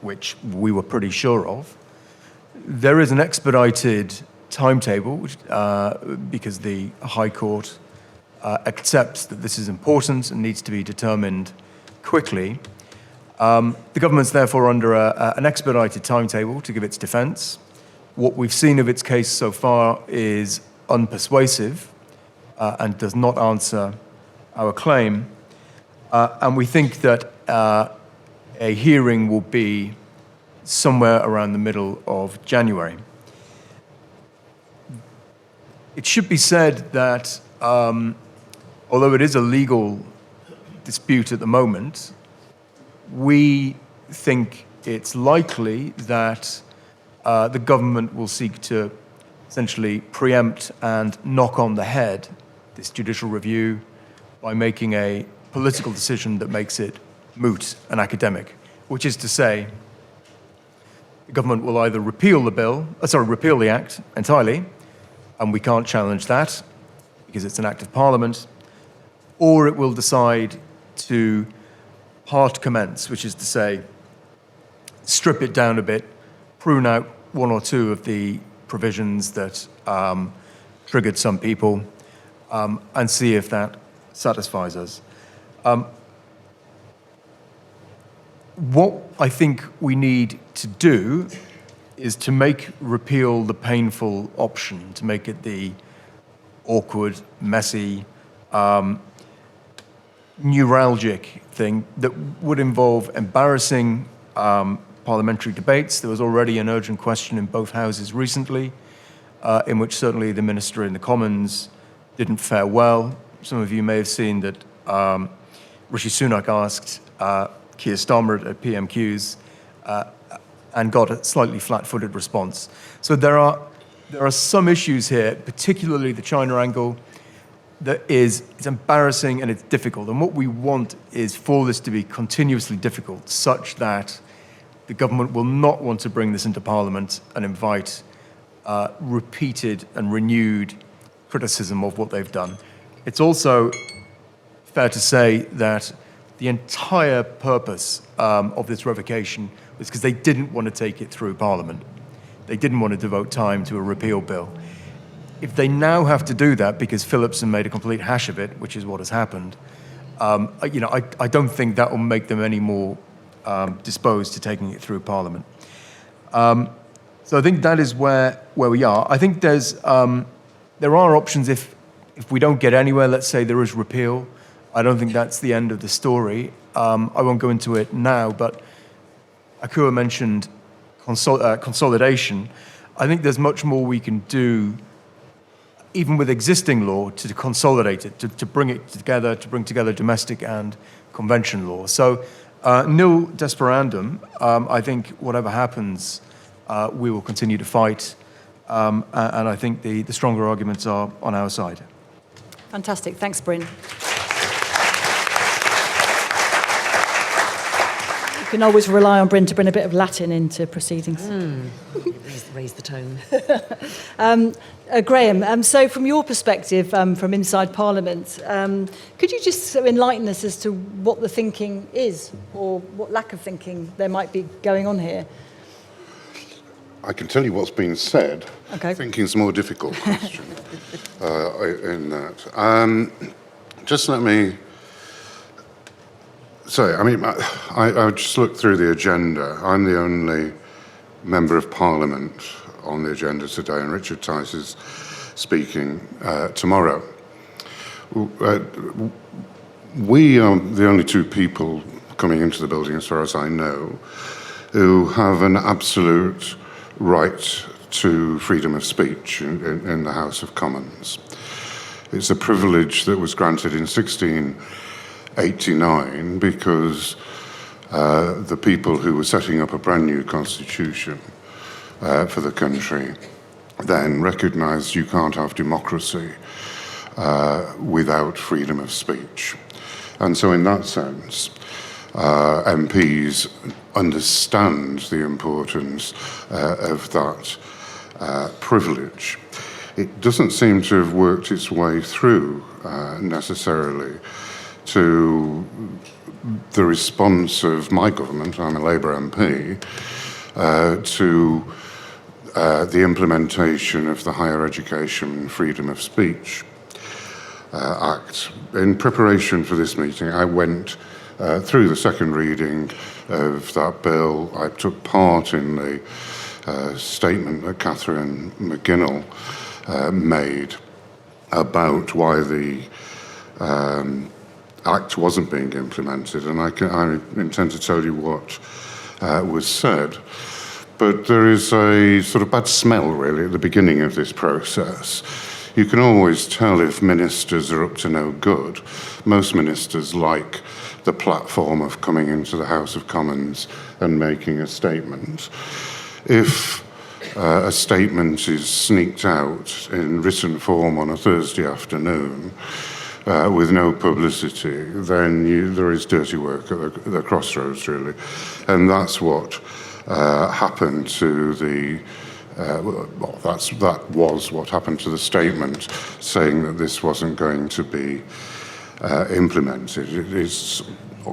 which we were pretty sure of. There is an expedited timetable, because the High Court accepts that this is important and needs to be determined quickly. The government's therefore under an expedited timetable to give its defence. What we've seen of its case so far is unpersuasive and does not answer our claim. And we think that a hearing will be somewhere around the middle of January. It should be said that although it is a legal dispute at the moment, we think it's likely that the government will seek to essentially preempt and knock on the head this judicial review by making a political decision that makes it moot and academic, which is to say, the government will either repeal the act entirely, and we can't challenge that because it's an act of Parliament, or it will decide to part commence, which is to say, strip it down a bit, prune out one or two of the provisions that triggered some people, and see if that satisfies us. What I think we need to do is to make repeal the painful option, to make it the awkward, messy, neuralgic thing that would involve embarrassing parliamentary debates. There was already an urgent question in both houses recently, in which certainly the Minister in the Commons didn't fare well. Some of you may have seen that Rishi Sunak asked Keir Starmer at PMQs and got a slightly flat-footed response. So there are some issues here, particularly the China angle, that it's embarrassing and it's difficult. And what we want is for this to be continuously difficult, such that the government will not want to bring this into Parliament and invite repeated and renewed criticism of what they've done. It's also fair to say that the entire purpose of this revocation was because they didn't want to take it through Parliament. They didn't want to devote time to a repeal bill. If they now have to do that because Phillipson made a complete hash of it, which is what has happened, I don't think that will make them any more disposed to taking it through Parliament. So I think that is where we are. I think there are options if we don't get anywhere. Let's say there is repeal. I don't think that's the end of the story. I won't go into it now, but Akua mentioned consolidation. I think there's much more we can do, even with existing law, to consolidate it, to bring it together, to bring together domestic and convention law. So nil desperandum. I think whatever happens, we will continue to fight, and I think the stronger arguments are on our side. Fantastic. Thanks, Bryn. You can always rely on Bryn to bring a bit of Latin into proceedings. Raise the tone. Graham, so from your perspective, from inside Parliament, could you just enlighten us as to what the thinking is, or what lack of thinking there might be going on here? I can tell you what's been said. Okay. Thinking's a more difficult question in that. Just let me say, I just looked through the agenda. I'm the only Member of Parliament on the agenda today, and Richard Tice is speaking tomorrow. We are the only two people coming into the building, as far as I know, who have an absolute right to freedom of speech in the House of Commons. It's a privilege that was granted in 1689 because the people who were setting up a brand new constitution for the country then recognised you can't have democracy without freedom of speech. And so in that sense, MPs understand the importance of that privilege. It doesn't seem to have worked its way through necessarily to the response of my government, I'm a Labour MP, to the implementation of the Higher Education Freedom of Speech Act. In preparation for this meeting, I went through the second reading of that bill. I took part in the statement that Catherine McGinnell made about why the Act wasn't being implemented, and I intend to tell you what was said. But there is a sort of bad smell, really, at the beginning of this process. You can always tell if ministers are up to no good. Most ministers like the platform of coming into the House of Commons and making a statement. If a statement is sneaked out in written form on a Thursday afternoon with no publicity, then there is dirty work at the crossroads, really. And that's what happened to the that was what happened to the statement saying that this wasn't going to be implemented. It's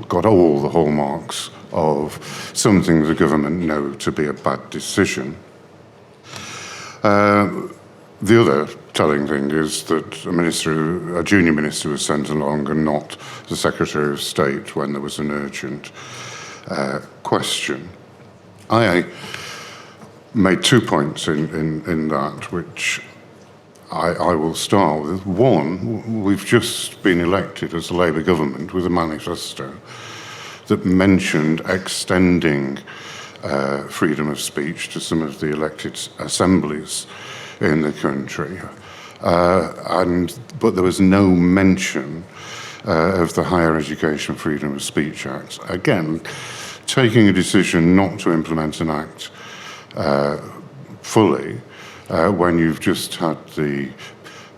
got all the hallmarks of something the government know to be a bad decision. The other telling thing is that a junior minister was sent along and not the Secretary of State when there was an urgent question. I made 2 points in that, which I will start with. One, we've just been elected as a Labour government with a manifesto that mentioned extending freedom of speech to some of the elected assemblies in the country. But there was no mention of the Higher Education Freedom of Speech Act. Again, taking a decision not to implement an act fully when you've just had the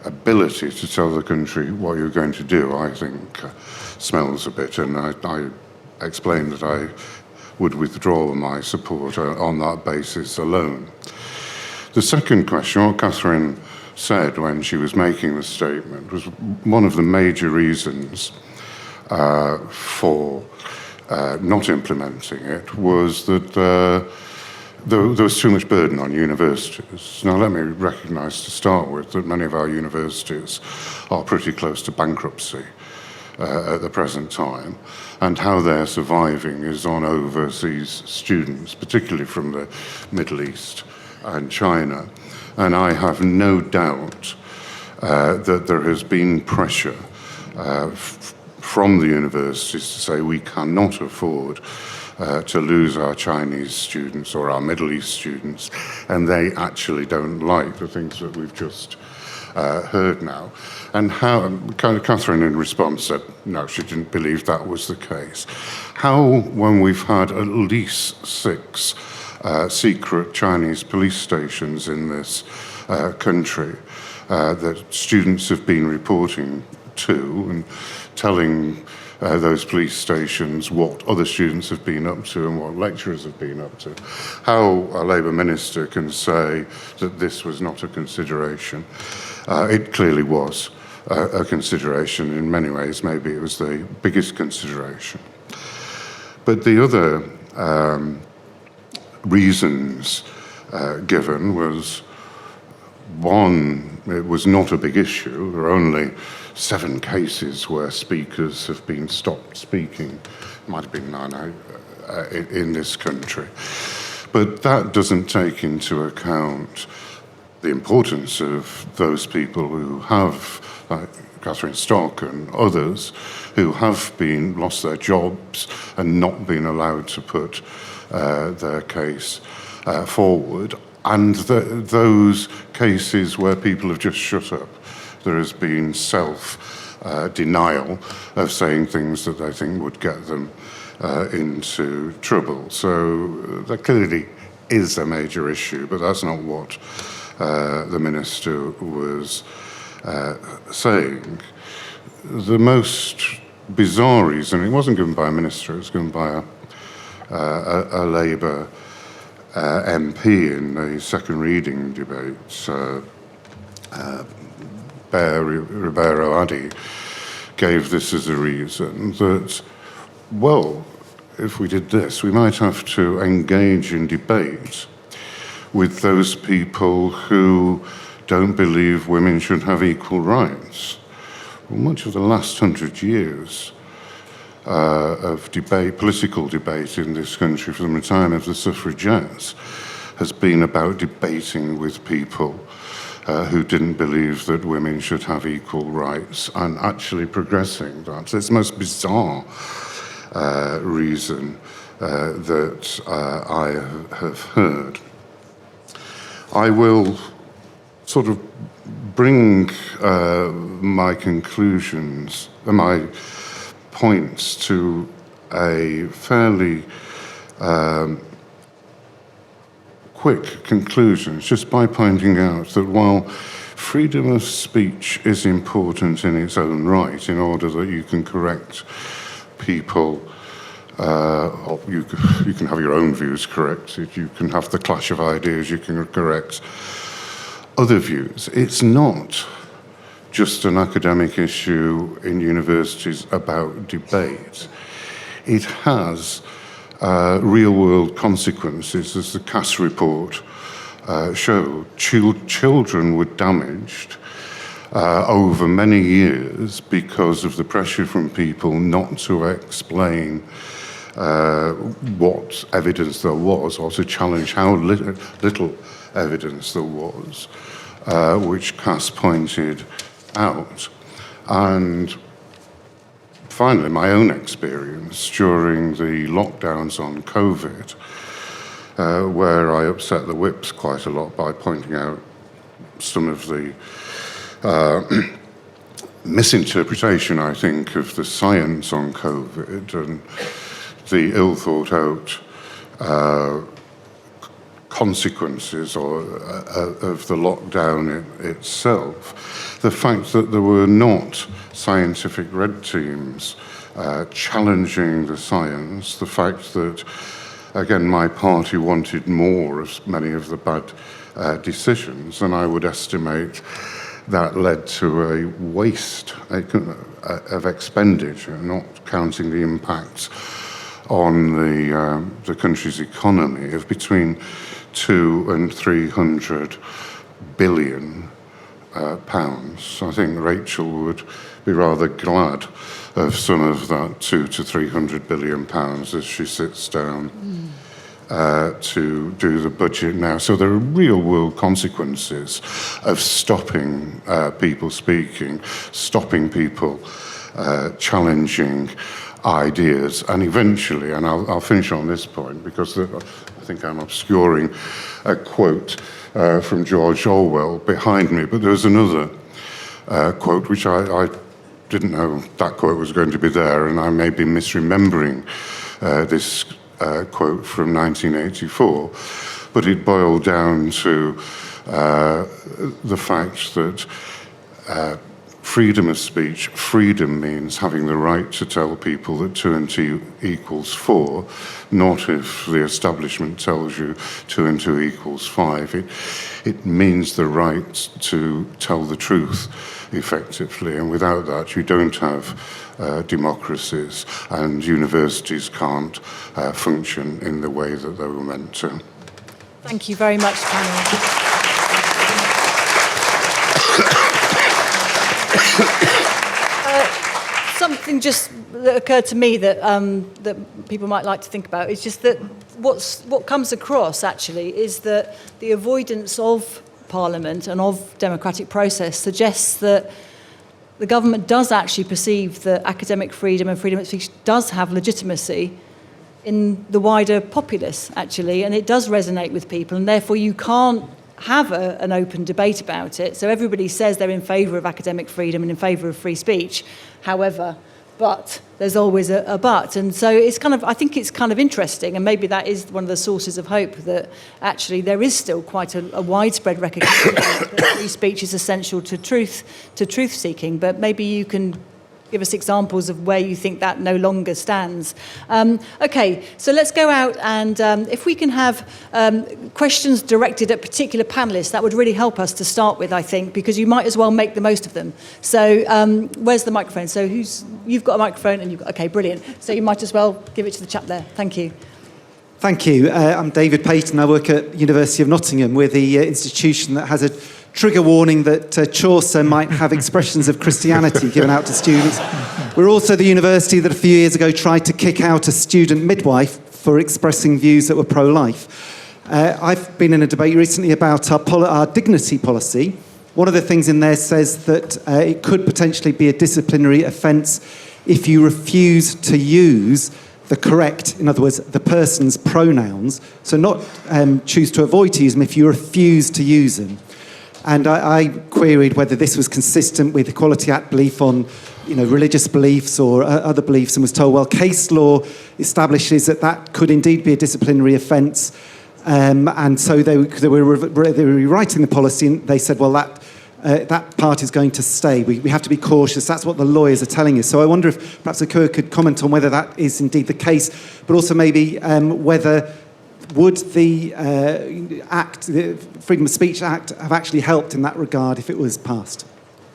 ability to tell the country what you're going to do, I think smells a bit, and I explained that I would withdraw my support on that basis alone. The second question, what Catherine said when she was making the statement, was one of the major reasons for not implementing it was that there was too much burden on universities. Now, let me recognise to start with that many of our universities are pretty close to bankruptcy at the present time, and how they're surviving is on overseas students, particularly from the Middle East and China. And I have no doubt that there has been pressure from the universities to say we cannot afford to lose our Chinese students or our Middle East students, and they actually don't like the things that we've just heard now. And how, Catherine in response said, no, she didn't believe that was the case. How, when we've had at least 6 secret Chinese police stations in this country that students have been reporting to and telling those police stations what other students have been up to and what lecturers have been up to, how a Labour minister can say that this was not a consideration. It clearly was a consideration in many ways. Maybe it was the biggest consideration. But the other reasons given was, one, it was not a big issue. There are only 7 cases where speakers have been stopped speaking. Might have been 9 in this country. But that doesn't take into account the importance of those people who have, like Catherine Stock and others, who have lost their jobs and not been allowed to put their case forward, and those cases where people have just shut up. There has been self-denial of saying things that they think would get them into trouble. So that clearly is a major issue, but that's not what the minister was saying. The most bizarre reason, it wasn't given by a minister, it was given by a Labour MP in the second reading debate, Ribeiro Addy, gave this as a reason that, well, if we did this, we might have to engage in debate with those people who don't believe women should have equal rights. Well, much of the last 100 years of debate, political debate in this country from the time of the suffragettes, has been about debating with people who didn't believe that women should have equal rights and actually progressing that. So it's the most bizarre reason that I have heard. I will sort of bring my conclusions, my points to a fairly quick conclusion, just by pointing out that while freedom of speech is important in its own right, in order that you can correct people, or you can have your own views corrected, you can have the clash of ideas, you can correct other views. It's not just an academic issue in universities about debate. It has real-world consequences, as the Cass report showed. Children were damaged over many years because of the pressure from people not to explain what evidence there was, or to challenge how little evidence there was, which Cass pointed out. And finally, my own experience during the lockdowns on COVID, where I upset the whips quite a lot by pointing out some of the misinterpretation, I think, of the science on COVID and the ill-thought-out consequences of the lockdown itself. The fact that there were not scientific red teams challenging the science, the fact that, again, my party wanted more of many of the bad decisions, and I would estimate that led to a waste of expenditure, not counting the impacts on the country's economy, of between 200 and 300 billion pounds. I think Rachel would be rather glad of some of that 200 to 300 billion pounds as she sits down to do the budget now. So there are real-world consequences of stopping people speaking, stopping people challenging ideas, and eventually, and I'll finish on this point because I think I'm obscuring a quote from George Orwell behind me, but there's another quote which I didn't know that quote was going to be there, and I may be misremembering this quote from 1984, but it boiled down to the fact that freedom of speech, freedom means having the right to tell people that 2 and 2 equals 4, not if the establishment tells you 2 and 2 equals 5. It means the right to tell the truth effectively, and without that you don't have democracies, and universities can't function in the way that they were meant to. Thank you very much, panel. Something just that occurred to me that that people might like to think about is just that what comes across actually is that the avoidance of Parliament and of democratic process suggests that the government does actually perceive that academic freedom and freedom of speech does have legitimacy in the wider populace, actually, and it does resonate with people, and therefore you can't have an open debate about it. So everybody says they're in favour of academic freedom and in favour of free speech. However, but there's always a but. And so it's kind of, I think it's kind of interesting, and maybe that is one of the sources of hope, that actually there is still quite a widespread recognition that free speech is essential to truth seeking. But maybe you can give us examples of where you think that no longer stands. Okay, so let's go out and if we can have questions directed at particular panellists, that would really help us to start with, I think, because you might as well make the most of them. So where's the microphone? So you've got a microphone and you've got, okay, brilliant. So you might as well give it to the chap there. Thank you. Thank you. I'm David Payton. I work at University of Nottingham. We're the institution that has a trigger warning that Chaucer might have expressions of Christianity given out to students. We're also the university that a few years ago tried to kick out a student midwife for expressing views that were pro-life. I've been in a debate recently about our dignity policy. One of the things in there says that it could potentially be a disciplinary offence if you refuse to use the correct, in other words, the person's pronouns. So not choose to avoid to use them if you refuse to use them. And I queried whether this was consistent with Equality Act belief on, religious beliefs or other beliefs, and was told, well, case law establishes that could indeed be a disciplinary offence. And so they were rewriting the policy, and they said, well, that part is going to stay. We have to be cautious. That's what the lawyers are telling us. So I wonder if perhaps Akua could comment on whether that is indeed the case, but also maybe whether would the the Freedom of Speech Act have actually helped in that regard if it was passed?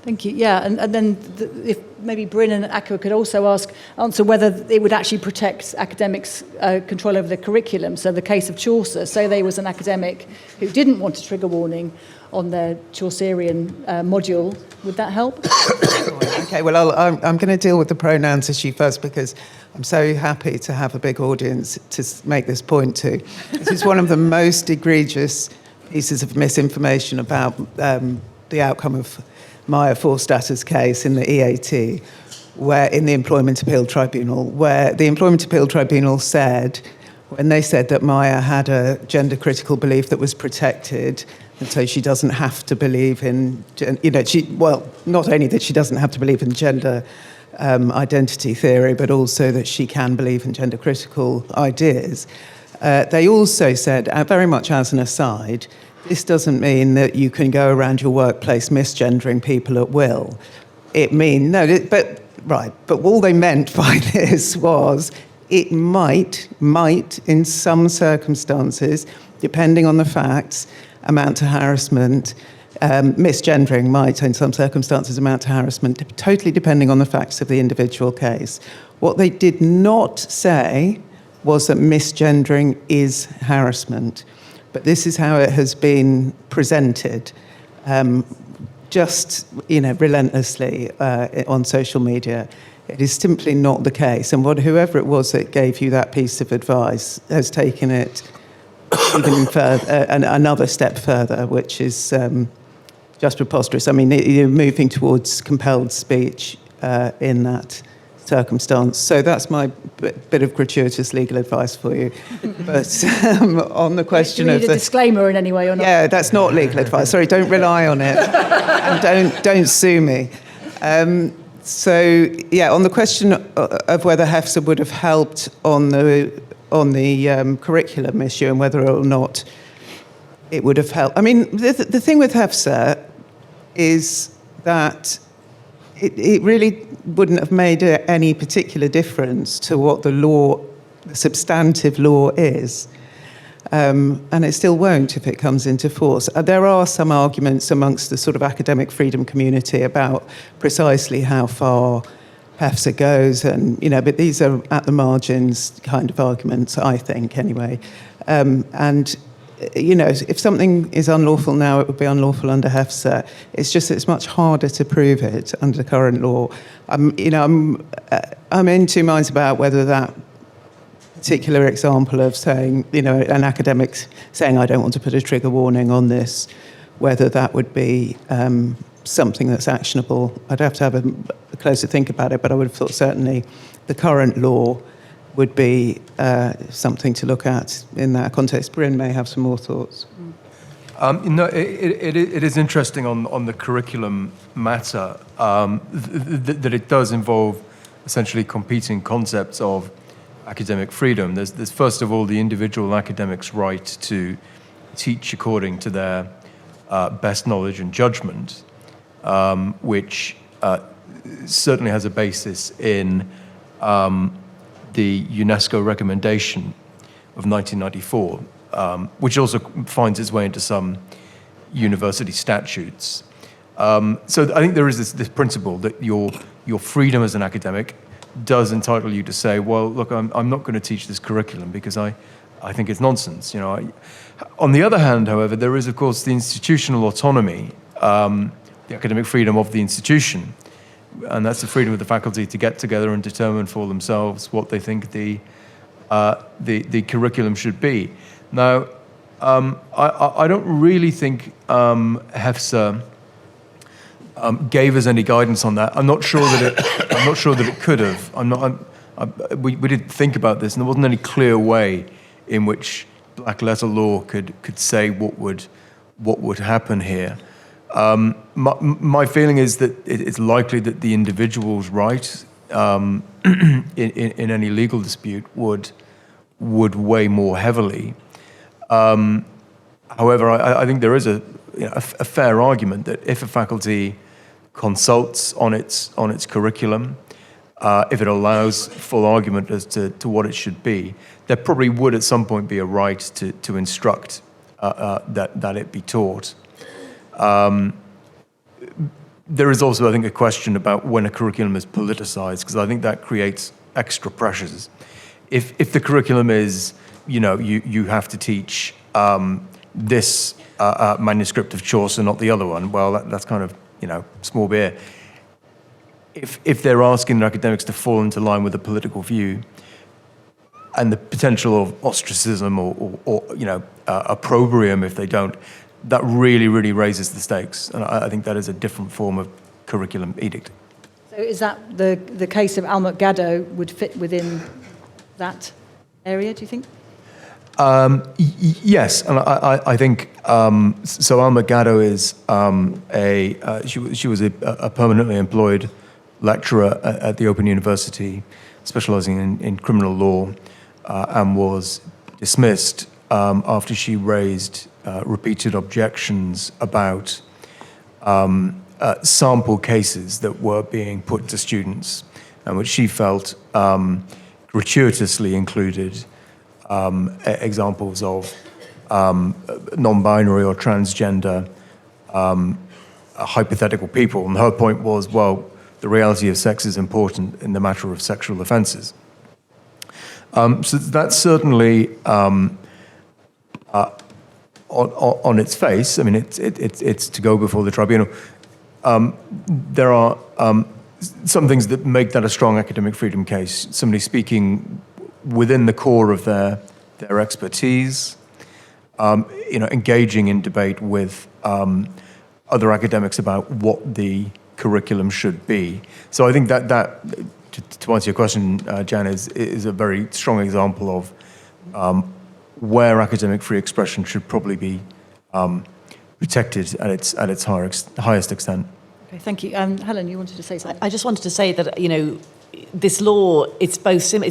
Thank you. Yeah, and then if maybe Bryn and Akua could also answer whether it would actually protect academics' control over the curriculum. So the case of Chaucer, say there was an academic who didn't want a trigger warning on their Chaucerian module, would that help? Okay, well, I'm going to deal with the pronouns issue first because I'm so happy to have a big audience to make this point to. This is one of the most egregious pieces of misinformation about the outcome of Maya for status case in the EAT, where in the Employment Appeal Tribunal, where the Employment Appeal Tribunal said, when they said that Maya had a gender-critical belief that was protected, and so she doesn't have to believe in, not only that she doesn't have to believe in gender identity theory, but also that she can believe in gender-critical ideas. They also said, very much as an aside, this doesn't mean that you can go around your workplace misgendering people at will. It means, but all they meant by this was it might, in some circumstances, depending on the facts, amount to harassment. Misgendering might, in some circumstances, amount to harassment, totally depending on the facts of the individual case. What they did not say was that misgendering is harassment. But this is how it has been presented, relentlessly on social media. It is simply not the case. And whoever it was that gave you that piece of advice has taken it even further, another step further, which is just preposterous. I mean, you're moving towards compelled speech in that circumstance. So that's my bit of gratuitous legal advice for you. But on the question Do you of need a disclaimer in any way or not? Yeah, that's not legal advice. Sorry, don't rely on it. And don't sue me. On the question of whether HEFA would have helped on the curriculum issue and whether or not it would have helped. I mean, the thing with HEFA is that it really wouldn't have made any particular difference to what the substantive law is. And it still won't if it comes into force. There are some arguments amongst the sort of academic freedom community about precisely how far HEFA goes, but these are at the margins kind of arguments, I think, anyway. If something is unlawful now, it would be unlawful under HEFA. It's just that it's much harder to prove it under the current law. I'm in two minds about whether that particular example of saying, an academic saying, I don't want to put a trigger warning on this, whether that would be something that's actionable. I'd have to have a closer think about it, but I would have thought certainly the current law would be something to look at in that context. Bryn may have some more thoughts. It is interesting on the curriculum matter that it does involve essentially competing concepts of academic freedom. There's first of all the individual academic's right to teach according to their best knowledge and judgment, which certainly has a basis in the UNESCO recommendation of 1994, which also finds its way into some university statutes. So I think there is this principle that your freedom as an academic does entitle you to say, well, look, I'm not going to teach this curriculum because I think it's nonsense. On the other hand, however, there is, of course, the institutional autonomy, the academic freedom of the institution, and that's the freedom of the faculty to get together and determine for themselves what they think the curriculum should be. Now, I don't really think HEFSA gave us any guidance on that. I'm not sure that it could have. We didn't think about this, and there wasn't any clear way in which black letter law could say what would happen here. My feeling is that it's likely that the individual's right in any legal dispute would weigh more heavily. However, I think there is a fair argument that if a faculty consults on its curriculum, if it allows full argument as to what it should be, there probably would at some point be a right to instruct that it be taught. There is also, I think, a question about when a curriculum is politicized, because I think that creates extra pressures. If the curriculum is, you have to teach this manuscript of Chaucer, not the other one, well, that's kind of, small beer. If they're asking their academics to fall into line with a political view, and the potential of ostracism or opprobrium if they don't, that really, really raises the stakes. And I think that is a different form of curriculum edict. So is that the case of Al-Muqaddo would fit within that area, do you think? Yes, and I think so. Al-Muqaddo is she was a permanently employed lecturer at the Open University, specialising in criminal law, and was dismissed after she raised repeated objections about sample cases that were being put to students, and which she felt gratuitously included examples of non-binary or transgender hypothetical people. And her point was, well, the reality of sex is important in the matter of sexual offences. So that's certainly on its face. I mean, it's to go before the tribunal. There are some things that make that a strong academic freedom case. Somebody speaking within the core of their expertise, engaging in debate with other academics about what the curriculum should be. So I think that to answer your question, Jan, is a very strong example of where academic free expression should probably be protected at its highest extent. Okay, thank you. Helen, you wanted to say something? I just wanted to say that, this law, it's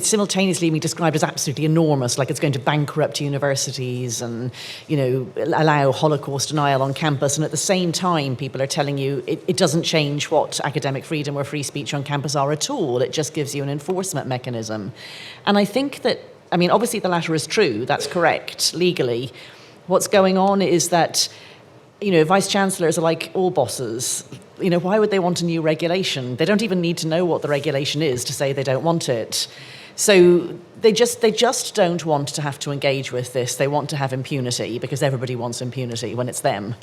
simultaneously being described as absolutely enormous, like it's going to bankrupt universities and, allow Holocaust denial on campus. And at the same time, people are telling you it doesn't change what academic freedom or free speech on campus are at all. It just gives you an enforcement mechanism. And I think that, obviously the latter is true. That's correct legally. What's going on is that, vice chancellors are like all bosses. Why would they want a new regulation? They don't even need to know what the regulation is to say they don't want it. So they just don't want to have to engage with this. They want to have impunity because everybody wants impunity when it's them.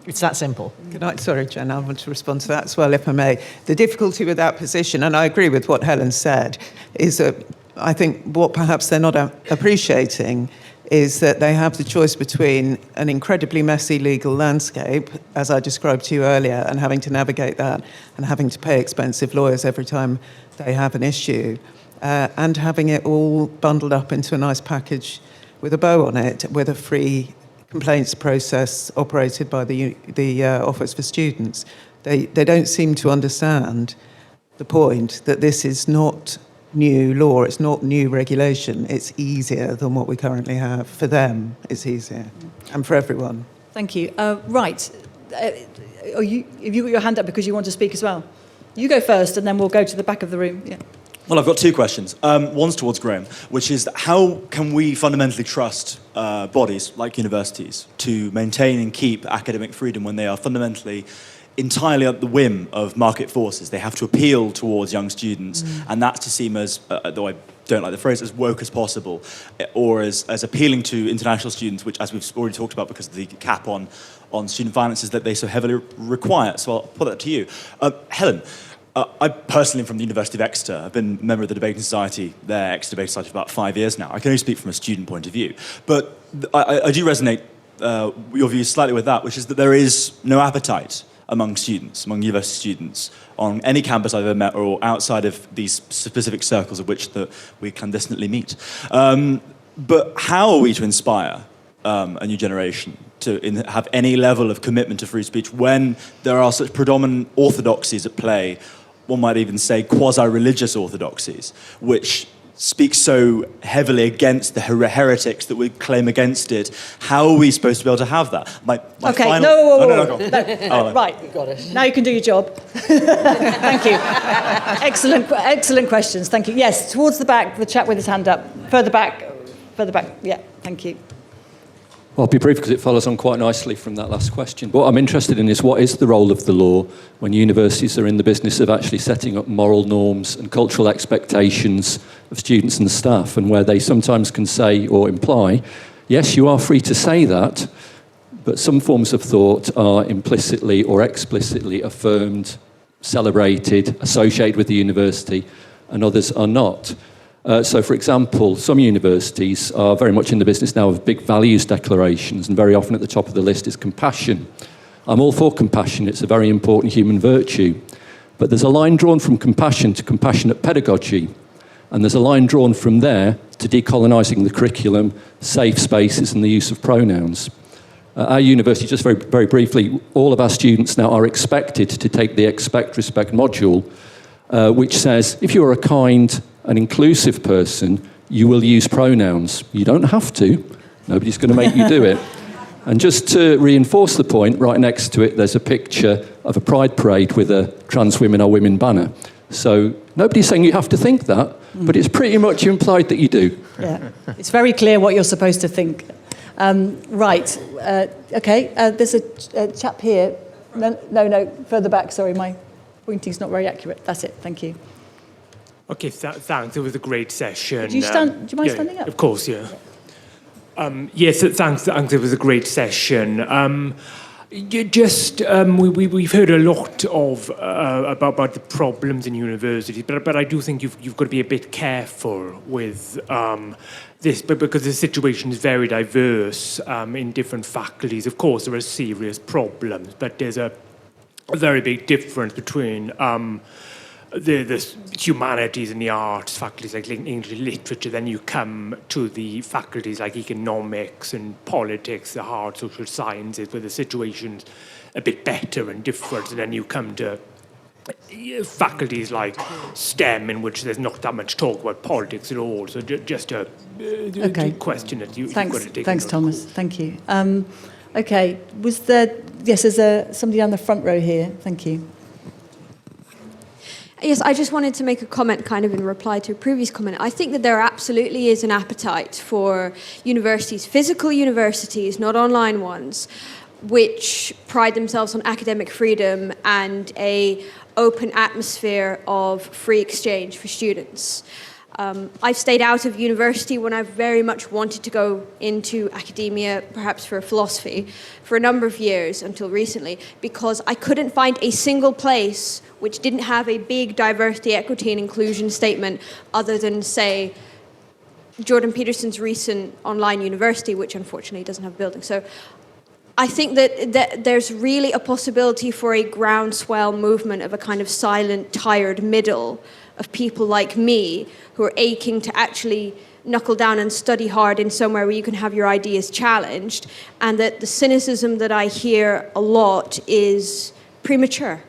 It's that simple. Sorry, Jen, I want to respond to that as well, if I may. The difficulty with that position, and I agree with what Helen said, is that I think what perhaps they're not appreciating is that they have the choice between an incredibly messy legal landscape, as I described to you earlier, and having to navigate that and having to pay expensive lawyers every time they have an issue, and having it all bundled up into a nice package with a bow on it, with a free complaints process operated by the Office for Students. They don't seem to understand the point that this is not new law, it's not new regulation, it's easier than what we currently have. For them, it's easier, and for everyone. Thank you. Right. Have you got your hand up because you want to speak as well? You go first, and then we'll go to the back of the room. Yeah. Well, I've got two questions. One's towards Graham, which is how can we fundamentally trust bodies like universities to maintain and keep academic freedom when they are fundamentally entirely at the whim of market forces? They have to appeal towards young students, and that's to seem as, though I don't like the phrase, as woke as possible, or as appealing to international students, which, as we've already talked about because of the cap on student finances that they so heavily require. So I'll put that to you. Helen, I personally am from the University of Exeter. I've been a member of the Debating Society there, Exeter Debating Society, for about 5 years now. I can only speak from a student point of view. But I do resonate your views slightly with that, which is that there is no appetite among students, among university students, on any campus I've ever met or outside of these specific circles of which we clandestinely meet. But how are we to inspire a new generation to have any level of commitment to free speech when there are such predominant orthodoxies at play, one might even say quasi-religious orthodoxies, which speak so heavily against the heretics that would claim against it? How are we supposed to be able to have that? Okay, final... no, Oh, right. Got it. Now you can do your job. Thank you. Excellent questions. Thank you. Yes, towards the back, the chap with his hand up. Further back. Yeah, thank you. Well, I'll be brief because it follows on quite nicely from that last question. What I'm interested in is what is the role of the law when universities are in the business of actually setting up moral norms and cultural expectations of students and staff, and where they sometimes can say or imply, yes, you are free to say that, but some forms of thought are implicitly or explicitly affirmed, celebrated, associated with the university, and others are not. So, for example, some universities are very much in the business now of big values declarations, and very often at the top of the list is compassion. I'm all for compassion, it's a very important human virtue. But there's a line drawn from compassion to compassionate pedagogy, and there's a line drawn from there to decolonising the curriculum, safe spaces, and the use of pronouns. Our university, just very, very briefly, all of our students now are expected to take the Expect Respect module, which says if you are a kind and inclusive person, you will use pronouns. You don't have to. Nobody's going to make you do it. And just to reinforce the point, right next to it, there's a picture of a pride parade with a trans women are women banner. So nobody's saying you have to think that, but it's pretty much implied that you do. Yeah, it's very clear what you're supposed to think. Right, okay, there's a chap here. No, further back, sorry, my pointing's not very accurate. That's it, thank you. Okay, thanks. It was a great session. Do you mind standing up? Of course, yeah. Yes, thanks. It was a great session. We've heard a lot of about the problems in universities, but I do think you've got to be a bit careful with this, but because the situation is very diverse in different faculties. Of course, there are serious problems, but there's a very big difference between the humanities and the arts faculties like English literature, then you come to the faculties like economics and politics, the hard social sciences, where the situation's a bit better and different, and then you come to faculties like STEM, in which there's not that much talk about politics at all. So just a question that you've got to take. Thanks, Thomas. Thank you. Okay, there's somebody on the front row here. Thank you. Yes, I just wanted to make a comment kind of in reply to a previous comment. I think that there absolutely is an appetite for universities, physical universities, not online ones, which pride themselves on academic freedom and a open atmosphere of free exchange for students. I've stayed out of university when I've very much wanted to go into academia, perhaps for philosophy, for a number of years until recently, because I couldn't find a single place which didn't have a big diversity, equity, and inclusion statement other than, say, Jordan Peterson's recent online university, which unfortunately doesn't have a building. So I think that there's really a possibility for a groundswell movement of a kind of silent, tired middle of people like me who are aching to actually knuckle down and study hard in somewhere where you can have your ideas challenged, and that the cynicism that I hear a lot is premature.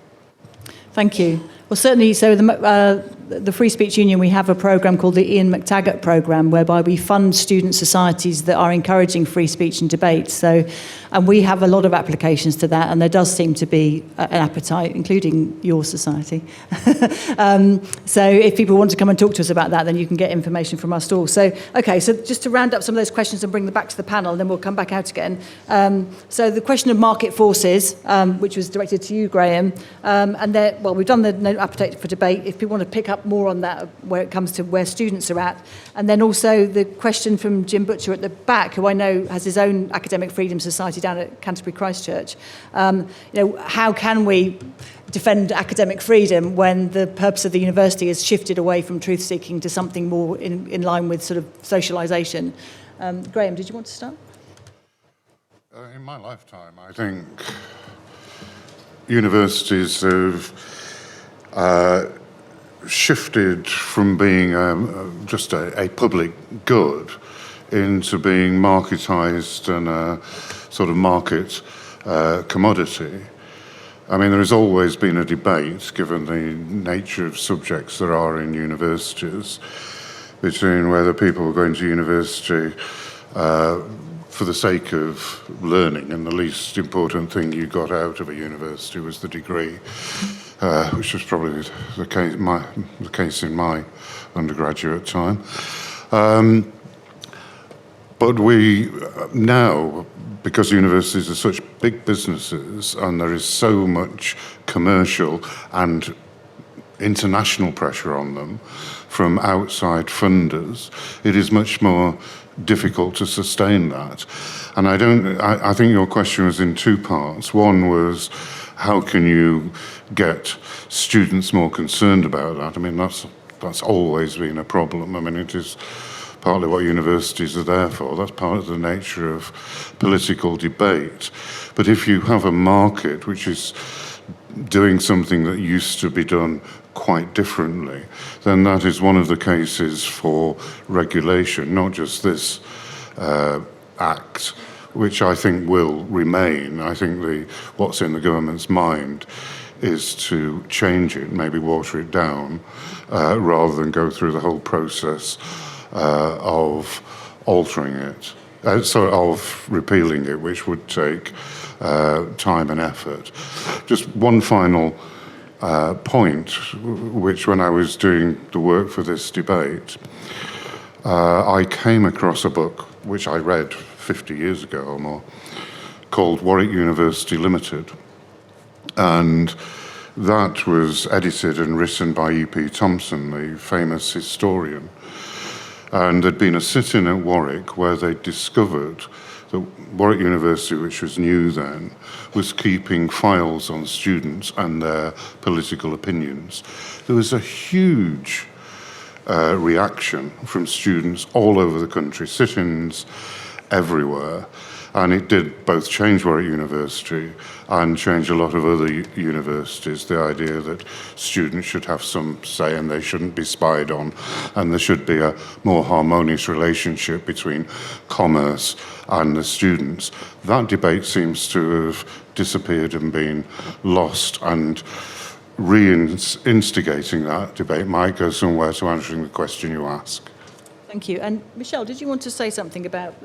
Thank you. Well, certainly, so the Free Speech Union, we have a programme called the Ian McTaggart programme, whereby we fund student societies that are encouraging free speech and debate. So, and we have a lot of applications to that, and there does seem to be an appetite, including your society. So if people want to come and talk to us about that, then you can get information from us all. So, okay, so just to round up some of those questions and bring them back to the panel, and then we'll come back out again. So the question of market forces, which was directed to you, Graham, and we've done the no appetite for debate. If people want to pick up more on that, where it comes to where students are at, and then also the question from Jim Butcher at the back, who I know has his own academic freedom society down at Canterbury Christ Church. How can we defend academic freedom when the purpose of the university has shifted away from truth-seeking to something more in line with sort of socialisation. Graham, did you want to start? In my lifetime, I think universities have shifted from being just a public good into being marketised and a sort of market commodity. I mean, there has always been a debate, given the nature of subjects there are in universities, between whether people were going to university for the sake of learning, and the least important thing you got out of a university was the degree, which was probably the case in my undergraduate time. But we now, because universities are such big businesses and there is so much commercial and international pressure on them from outside funders, it is much more difficult to sustain that. And I think your question was in two parts. One was, how can you get students more concerned about that? I mean, that's always been a problem. I mean, it is partly what universities are there for. That's part of the nature of political debate. But if you have a market which is doing something that used to be done quite differently, then that is one of the cases for regulation, not just this act, which I think will remain. I think what's in the government's mind is to change it, maybe water it down, rather than go through the whole process of altering it, of repealing it, which would take time and effort. Just one final point, which when I was doing the work for this debate, I came across a book which I read 50 years ago or more, called Warwick University Limited. And that was edited and written by E.P. Thompson, the famous historian. And there'd been a sit-in at Warwick where they discovered that Warwick University, which was new then, was keeping files on students and their political opinions. There was a huge reaction from students all over the country, sit-ins everywhere. And it did both change Warwick University and change a lot of other universities, the idea that students should have some say and they shouldn't be spied on, and there should be a more harmonious relationship between commerce and the students. That debate seems to have disappeared and been lost, and reinstigating that debate might go somewhere to answering the question you ask. Thank you. And Michelle, did you want to say something about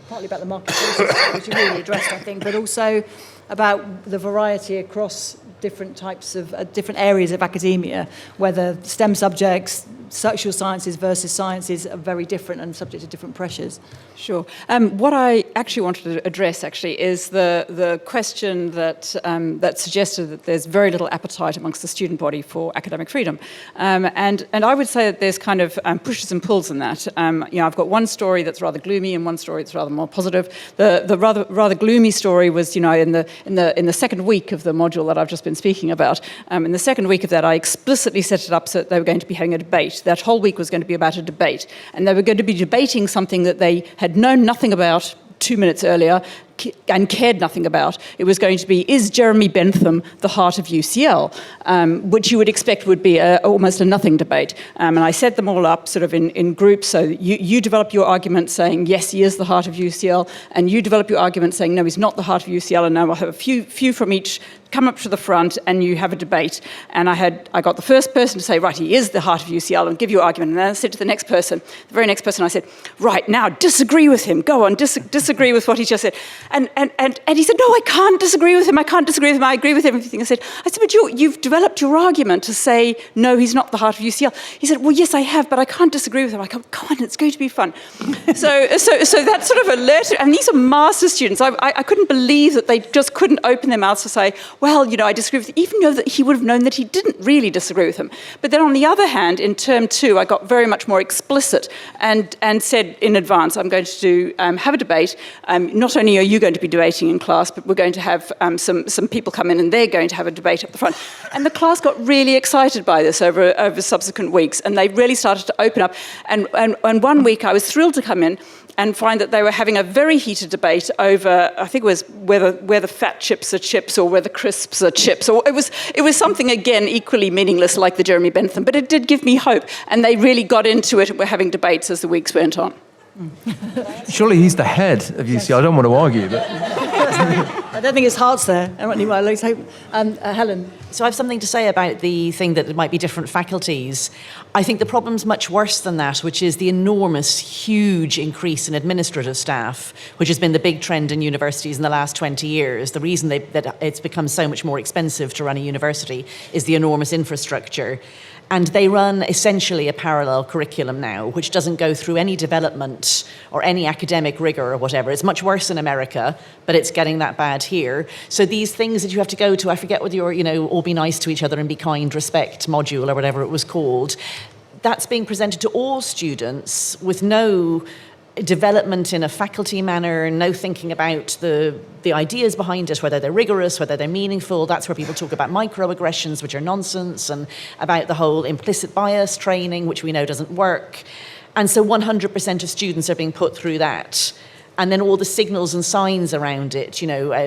partly about the market forces, which you really addressed, I think, but also about the variety across different types of, different areas of academia, whether STEM subjects, social sciences versus sciences are very different and subject to different pressures? Sure. What I actually wanted to address is the question that suggested that there's very little appetite amongst the student body for academic freedom, and I would say that there's kind of pushes and pulls in that. I've got one story that's rather gloomy and one story that's rather more positive. The rather gloomy story was, in the second week of the module that I've just been speaking about. In the second week of that, I explicitly set it up so that they were going to be having a debate. That whole week was going to be about a debate, and they were going to be debating something that they had known nothing about 2 minutes earlier and cared nothing about. It was going to be, is Jeremy Bentham the heart of UCL? Which you would expect would be almost a nothing debate. And I set them all up sort of in groups, so you develop your argument saying, yes, he is the heart of UCL, and you develop your argument saying, no, he's not the heart of UCL, and now I'll have a few from each come up to the front and you have a debate. And I got the first person to say, right, he is the heart of UCL, and give your argument. And then I said to the next person, the very next person, I said, right, now disagree with him. Go on, disagree with what he just said. And he said, no, I can't disagree with him. I agree with everything. I said, but you've developed your argument to say, no, he's not the heart of UCL. He said, well, yes, I have, but I can't disagree with him. I go, come on, it's going to be fun. so that sort of alerted, and these are master students. I couldn't believe that they just couldn't open their mouths to say, well, I disagree with him, even though that he would have known that he didn't really disagree with him. But then on the other hand, in term 2, I got very much more explicit and said in advance, I'm going to have a debate. Not only are you going to be debating in class, but we're going to have some people come in and they're going to have a debate up the front. And the class got really excited by this over subsequent weeks, and they really started to open up. And one week I was thrilled to come in and find that they were having a very heated debate over, I think it was whether fat chips are chips or whether crisps are chips. Or it was something, again, equally meaningless like the Jeremy Bentham, but it did give me hope. And they really got into it and were having debates as the weeks went on. Surely he's the head of UCL. I don't want to argue, but... I don't think his heart's there. Helen. So I have something to say about the thing that it might be different faculties. I think the problem's much worse than that, which is the enormous, huge increase in administrative staff, which has been the big trend in universities in the last 20 years. The reason that it's become so much more expensive to run a university is the enormous infrastructure. And they run essentially a parallel curriculum now, which doesn't go through any development or any academic rigor or whatever. It's much worse in America, but it's getting that bad here. So these things that you have to go to, I forget whether you're, all be nice to each other and be kind, respect module or whatever it was called, that's being presented to all students with no development in a faculty manner, no thinking about the ideas behind it, whether they're rigorous, whether they're meaningful. That's where people talk about microaggressions, which are nonsense, and about the whole implicit bias training, which we know doesn't work. And so 100% of students are being put through that. And then all the signals and signs around it.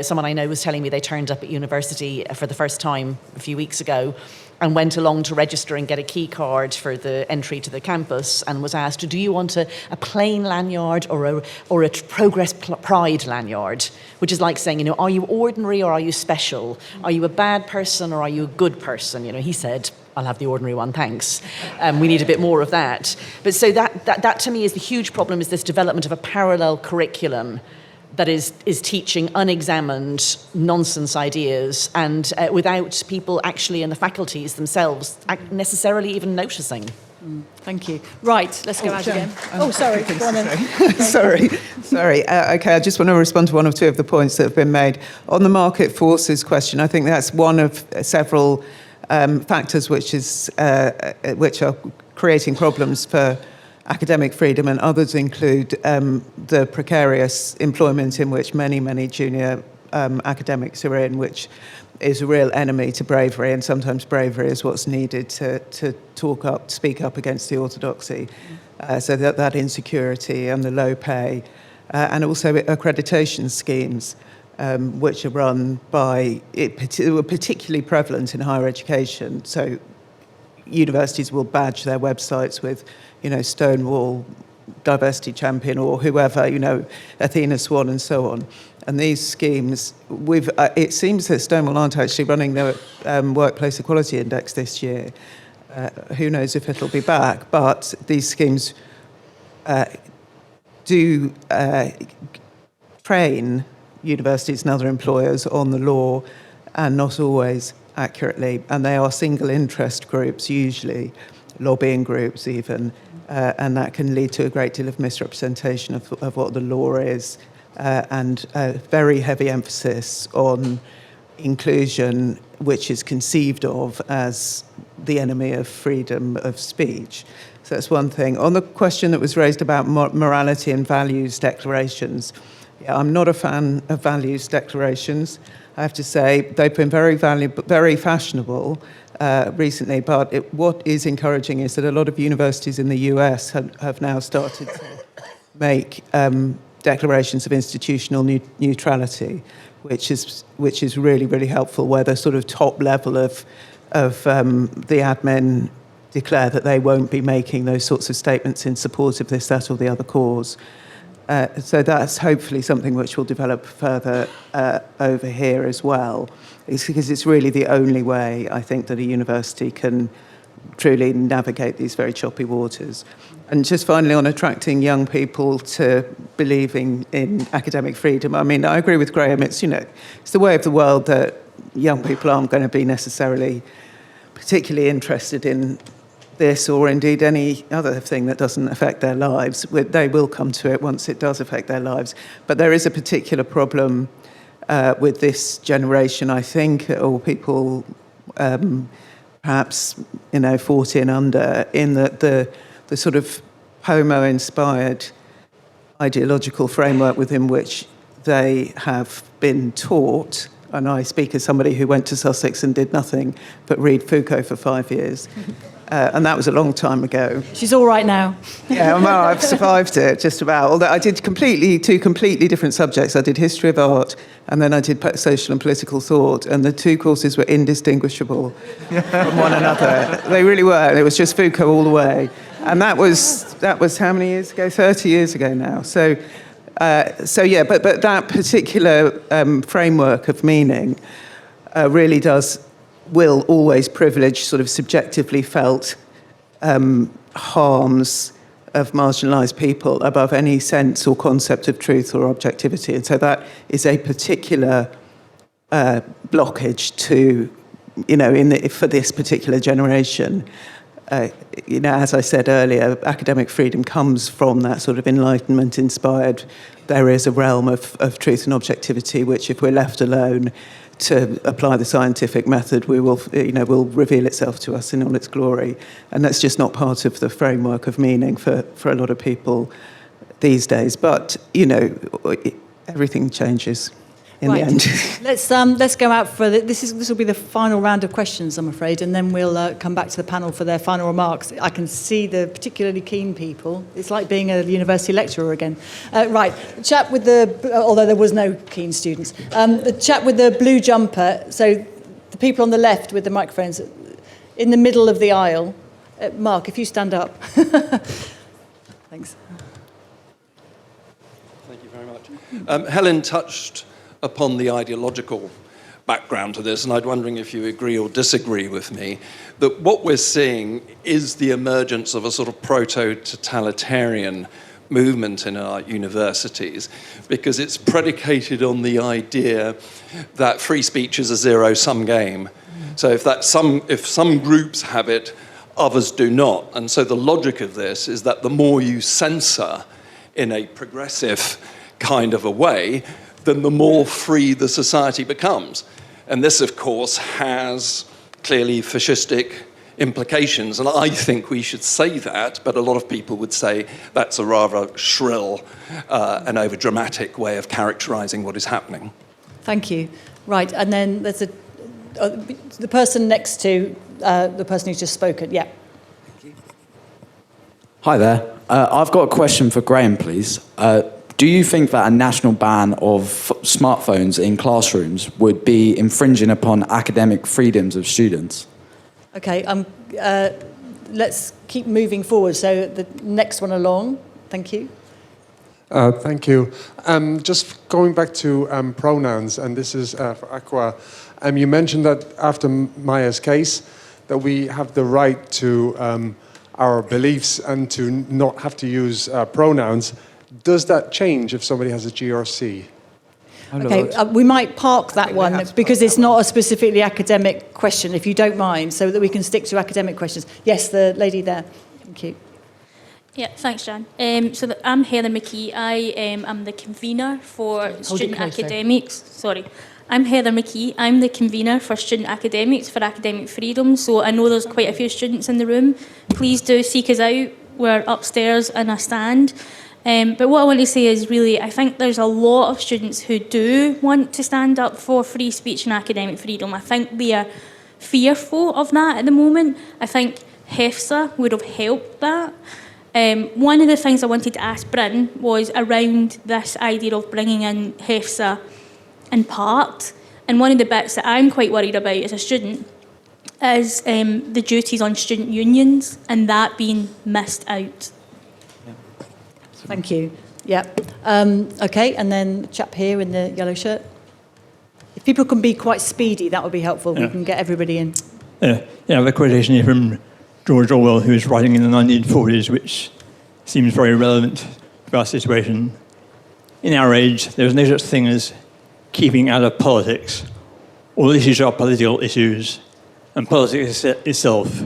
Someone I know was telling me they turned up at university for the first time a few weeks ago and went along to register and get a key card for the entry to the campus and was asked, do you want a plain lanyard or a Progress Pride lanyard? Which is like saying, are you ordinary or are you special? Are you a bad person or are you a good person? He said, I'll have the ordinary one, thanks. We need a bit more of that. But so that to me is the huge problem, is this development of a parallel curriculum that is teaching unexamined nonsense ideas and without people actually in the faculties themselves necessarily even noticing. Thank you. Right, let's go out again. Sorry. Go on then. Sorry. Okay, I just want to respond to one or two of the points that have been made. On the market forces question, I think that's one of several factors which are creating problems for academic freedom, and others include the precarious employment in which many junior academics are in, which is a real enemy to bravery, and sometimes bravery is what's needed to speak up against the orthodoxy. So that insecurity and the low pay, and also accreditation schemes, which are run by, were particularly prevalent in higher education. So universities will badge their websites with, Stonewall, Diversity Champion, or whoever, Athena Swan, and so on. And these schemes, it seems that Stonewall aren't actually running the Workplace Equality Index this year. Who knows if it'll be back? But these schemes do train universities and other employers on the law, and not always accurately. And they are single interest groups, usually, lobbying groups even, and that can lead to a great deal of misrepresentation of what the law is, and a very heavy emphasis on inclusion, which is conceived of as the enemy of freedom of speech. So that's one thing. On the question that was raised about morality and values declarations, I'm not a fan of values declarations. I have to say they've been very valuable, very fashionable recently, but what is encouraging is that a lot of universities in the US have now started to make declarations of institutional neutrality, which is really helpful, where the sort of top level of the admin declare that they won't be making those sorts of statements in support of this, that, or the other cause. So that's hopefully something which will develop further over here as well. It's because it's really the only way, I think, that a university can truly navigate these very choppy waters. And just finally, on attracting young people to believing in academic freedom, I mean, I agree with Graham. It's the way of the world that young people aren't going to be necessarily particularly interested in this, or indeed any other thing that doesn't affect their lives. They will come to it once it does affect their lives. But there is a particular problem with this generation, I think, or people perhaps 40 and under, in that the sort of homo-inspired ideological framework within which they have been taught, and I speak as somebody who went to Sussex and did nothing but read Foucault for 5 years, and that was a long time ago. She's all right now. Yeah, well, I've survived it, just about. Although I did two completely different subjects. I did history of art, and then I did social and political thought, and the two courses were indistinguishable from one another. They really were. It was just Foucault all the way. And that was how many years ago? 30 years ago now. So yeah, but that particular framework of meaning really will always privilege sort of subjectively felt harms of marginalised people above any sense or concept of truth or objectivity. And so that is a particular blockage to, for this particular generation. As I said earlier, academic freedom comes from that sort of Enlightenment-inspired, there is a realm of truth and objectivity, which if we're left alone to apply the scientific method, will reveal itself to us in all its glory. And that's just not part of the framework of meaning for a lot of people these days. But, everything changes in the end. Let's go out for this will be the final round of questions, I'm afraid, and then we'll come back to the panel for their final remarks. I can see the particularly keen people. It's like being a university lecturer again. Right, the chap with although there was no keen students, the chap with the blue jumper. So the people on the left with the microphones, in the middle of the aisle. Mark, if you stand up. Thanks. Thank you very much. Helen touched upon the ideological background to this, and I'm wondering if you agree or disagree with me, that what we're seeing is the emergence of a sort of proto-totalitarian movement in our universities, because it's predicated on the idea that free speech is a zero-sum game. So if some groups have it, others do not. And so the logic of this is that the more you censor in a progressive kind of a way, then the more free the society becomes. And this, of course, has clearly fascistic implications. And I think we should say that, but a lot of people would say that's a rather shrill and over-dramatic way of characterizing what is happening. Thank you. Right, and then there's the person next to the person who's just spoken. Yeah. Hi there. I've got a question for Graham, please. Do you think that a national ban of smartphones in classrooms would be infringing upon academic freedoms of students? Okay, let's keep moving forward. So the next one along. Thank you. Thank you. Just going back to pronouns, and this is for Akua. You mentioned that after Maya's case, that we have the right to our beliefs and to not have to use pronouns. Does that change if somebody has a GRC? Okay, we might park that one because it's not a specifically academic question, if you don't mind, so that we can stick to academic questions. Yes, the lady there. Thank you. Yeah, thanks, Jan. I'm Helen McKee. I am the convener for student academics. Sorry. I'm Heather McKee. I'm the convener for Student Academics for Academic Freedom. So I know there's quite a few students in the room. Please do seek us out. We're upstairs in a stand. But what I want to say is really, I think there's a lot of students who do want to stand up for free speech and academic freedom. I think they are fearful of that at the moment. I think HEFA would have helped that. One of the things I wanted to ask Bryn was around this idea of bringing in HEFA in part. And one of the bits that I'm quite worried about as a student is the duties on student unions and that being missed out. Thank you. Yeah. Okay, and then the chap here in the yellow shirt. If people can be quite speedy, that would be helpful. Yeah. We can get everybody in. Yeah, the quotation here from George Orwell, who was writing in the 1940s, which seems very relevant to our situation. In our age, there's no such thing as keeping out of politics. All issues are political issues, and politics itself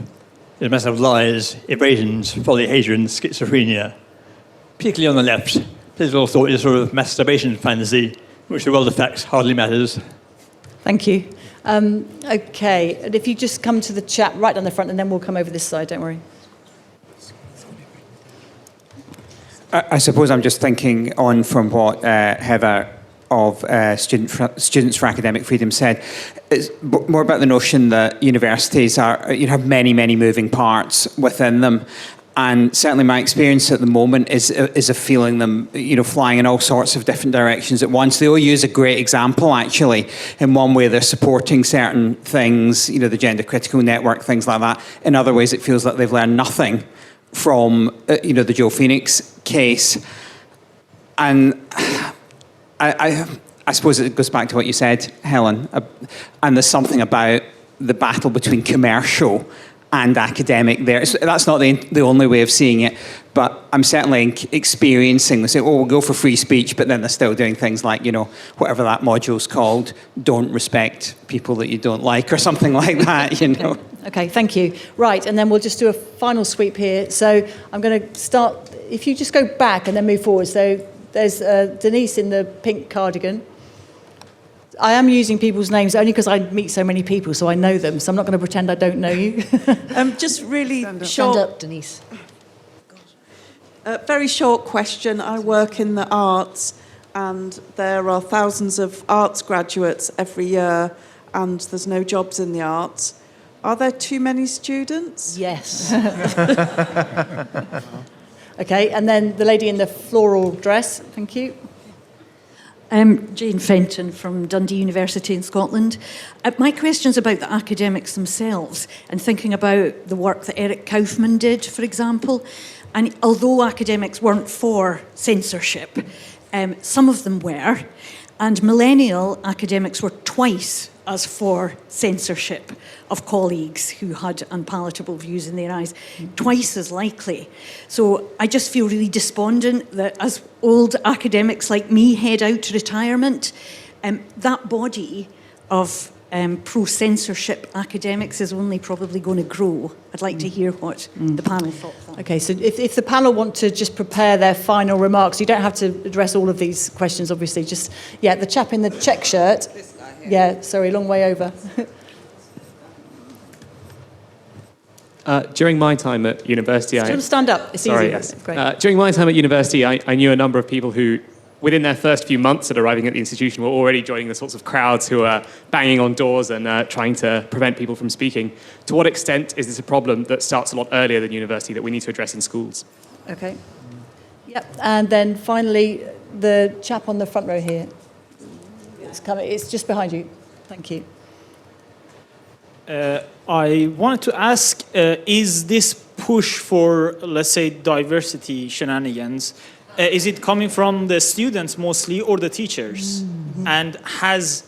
is a mess of lies, evasions, folly, hatred, and schizophrenia. Particularly on the left, political thought is a sort of masturbation fantasy, which the world effects hardly matters. Thank you. Okay, and if you just come to the chat right down the front, and then we'll come over this side, don't worry. I suppose I'm just thinking on from what Heather of Students for Academic Freedom said. It's more about the notion that universities have many, many moving parts within them. And certainly my experience at the moment is of feeling them, flying in all sorts of different directions at once. The OU is a great example, actually. In one way, they're supporting certain things, the gender critical network, things like that. In other ways, it feels like they've learned nothing from, the Joe Phoenix case. And I suppose it goes back to what you said, Helen, and there's something about the battle between commercial and academic there. That's not the only way of seeing it, but I'm certainly experiencing, they say, we'll go for free speech, but then they're still doing things like, whatever that module's called, don't respect people that you don't like, or something like that, Okay, thank you. Right, and then we'll just do a final sweep here. So I'm going to start, if you just go back and then move forward. So there's Denise in the pink cardigan. I am using people's names only because I meet so many people, so I know them. So I'm not going to pretend I don't know you. Just really short. Stand up, Denise. Very short question. I work in the arts, and there are thousands of arts graduates every year, and there's no jobs in the arts. Are there too many students? Yes. Okay, and then the lady in the floral dress. Thank you. Jane Fenton from Dundee University in Scotland. My question's about the academics themselves and thinking about the work that Eric Kaufman did, for example. And although academics weren't for censorship, some of them were, and millennial academics were twice as for censorship of colleagues who had unpalatable views in their eyes, twice as likely. So I just feel really despondent that as old academics like me head out to retirement, that body of pro-censorship academics is only probably going to grow. I'd like to hear what the panel thought. Okay, so if the panel want to just prepare their final remarks, you don't have to address all of these questions, obviously. Just, the chap in the check shirt. Yeah, sorry, long way over. During my time at university, stand up. It's sorry, easy. yes. Great. During my time at university, I knew a number of people who, within their first few months at arriving at the institution, were already joining the sorts of crowds who are banging on doors and trying to prevent people from speaking. To what extent is this a problem that starts a lot earlier than university that we need to address in schools? Okay. Yep. And then finally, the chap on the front row here. It's coming. It's just behind you. Thank you. I wanted to ask, is this push for, let's say, diversity shenanigans, is it coming from the students mostly or the teachers? Mm-hmm. And has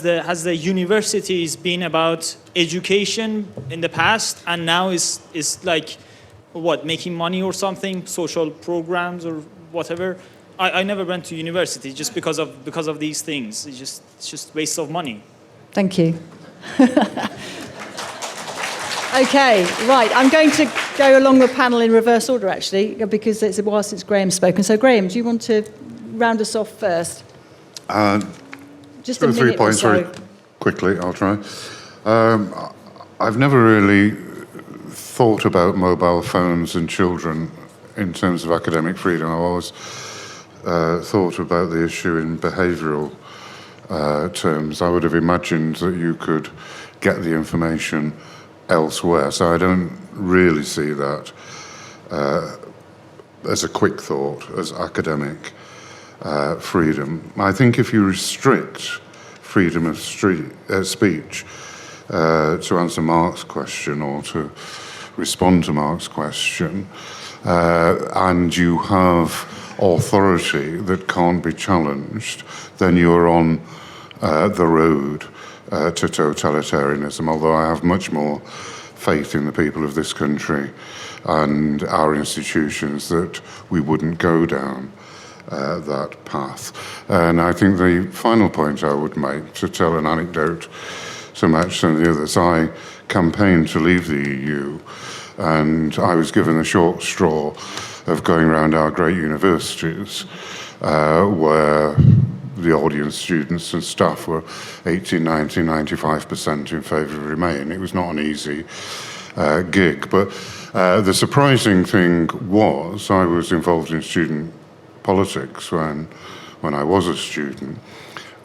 the universities been about education in the past and now is like, what, making money or something, social programs or whatever? I never went to university just because of these things. It's just waste of money. Thank you. Okay, right. I'm going to go along the panel in reverse order, actually, because it's a while since Graham's spoken. So, Graham, do you want to round us off first? Just a minute 3 points or so. very quickly, I'll try. I've never really thought about mobile phones and children in terms of academic freedom. I've always thought about the issue in behavioural terms. I would have imagined that you could get the information elsewhere. So I don't really see that as a quick thought, as academic freedom. I think if you restrict freedom of speech, to answer Mark's question or to respond to Mark's question, and you have authority that can't be challenged, then you're on the road to totalitarianism, although I have much more faith in the people of this country and our institutions that we wouldn't go down that path. And I think the final point I would make, to tell an anecdote so much than the others, I campaigned to leave the EU, and I was given the short straw of going around our great universities where the audience, students and staff were 80, 90, 95% in favour of Remain. It was not an easy gig. But the surprising thing was I was involved in student politics when when I was a student.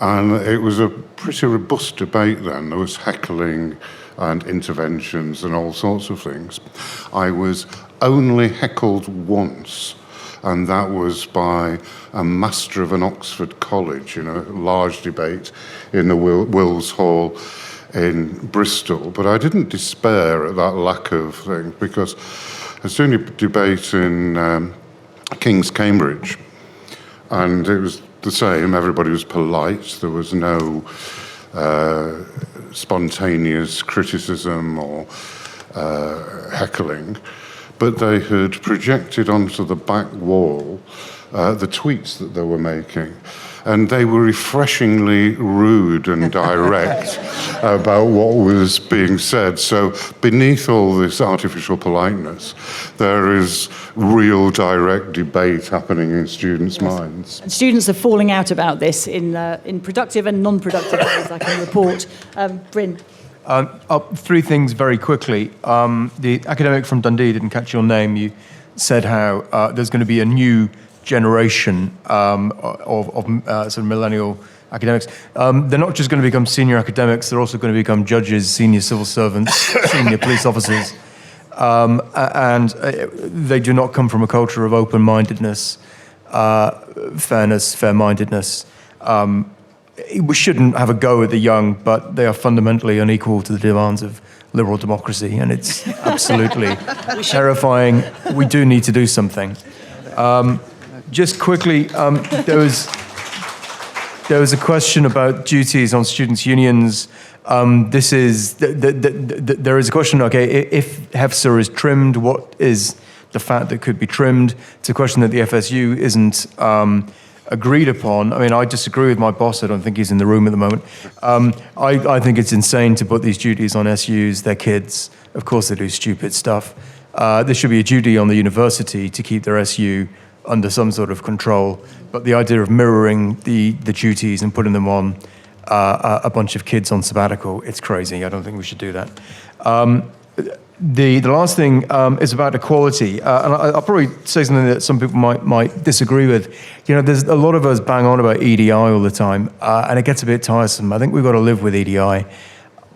And it was a pretty robust debate then. There was heckling and interventions and all sorts of things. I was only heckled once, and that was by a master of an Oxford college in a large debate in the Wills Hall in Bristol. But I didn't despair at that lack of thing, because I was doing a debate in King's Cambridge, and it was the same. Everybody was polite. There was no spontaneous criticism or heckling. But they had projected onto the back wall the tweets that they were making. And they were refreshingly rude and direct about what was being said. So beneath all this artificial politeness, there is real direct debate happening in students' minds. And students are falling out about this in productive and non-productive ways, I can report. Bryn. Three things very quickly. The academic from Dundee, didn't catch your name. You said how there's going to be a new generation of sort of millennial academics. They're not just going to become senior academics, they're also going to become judges, senior civil servants, senior police officers. And they do not come from a culture of open-mindedness, fairness, fair-mindedness. We shouldn't have a go at the young, but they are fundamentally unequal to the demands of liberal democracy, and it's absolutely terrifying. We do need to do something. Just quickly, there was a question about duties on students' unions. There is a question, okay, if HEFA is trimmed, what is the fat that could be trimmed? It's a question that the FSU isn't agreed upon. I mean, I disagree with my boss. I don't think he's in the room at the moment. I think it's insane to put these duties on SUs. They're kids. Of course they do stupid stuff. There should be a duty on the university to keep their SU under some sort of control. But the idea of mirroring the duties and putting them on a bunch of kids on sabbatical, it's crazy. I don't think we should do that. The last thing is about equality, and I'll probably say something that some people might disagree with. You know, there's a lot of us bang on about EDI all the time, and it gets a bit tiresome. I think we've got to live with EDI.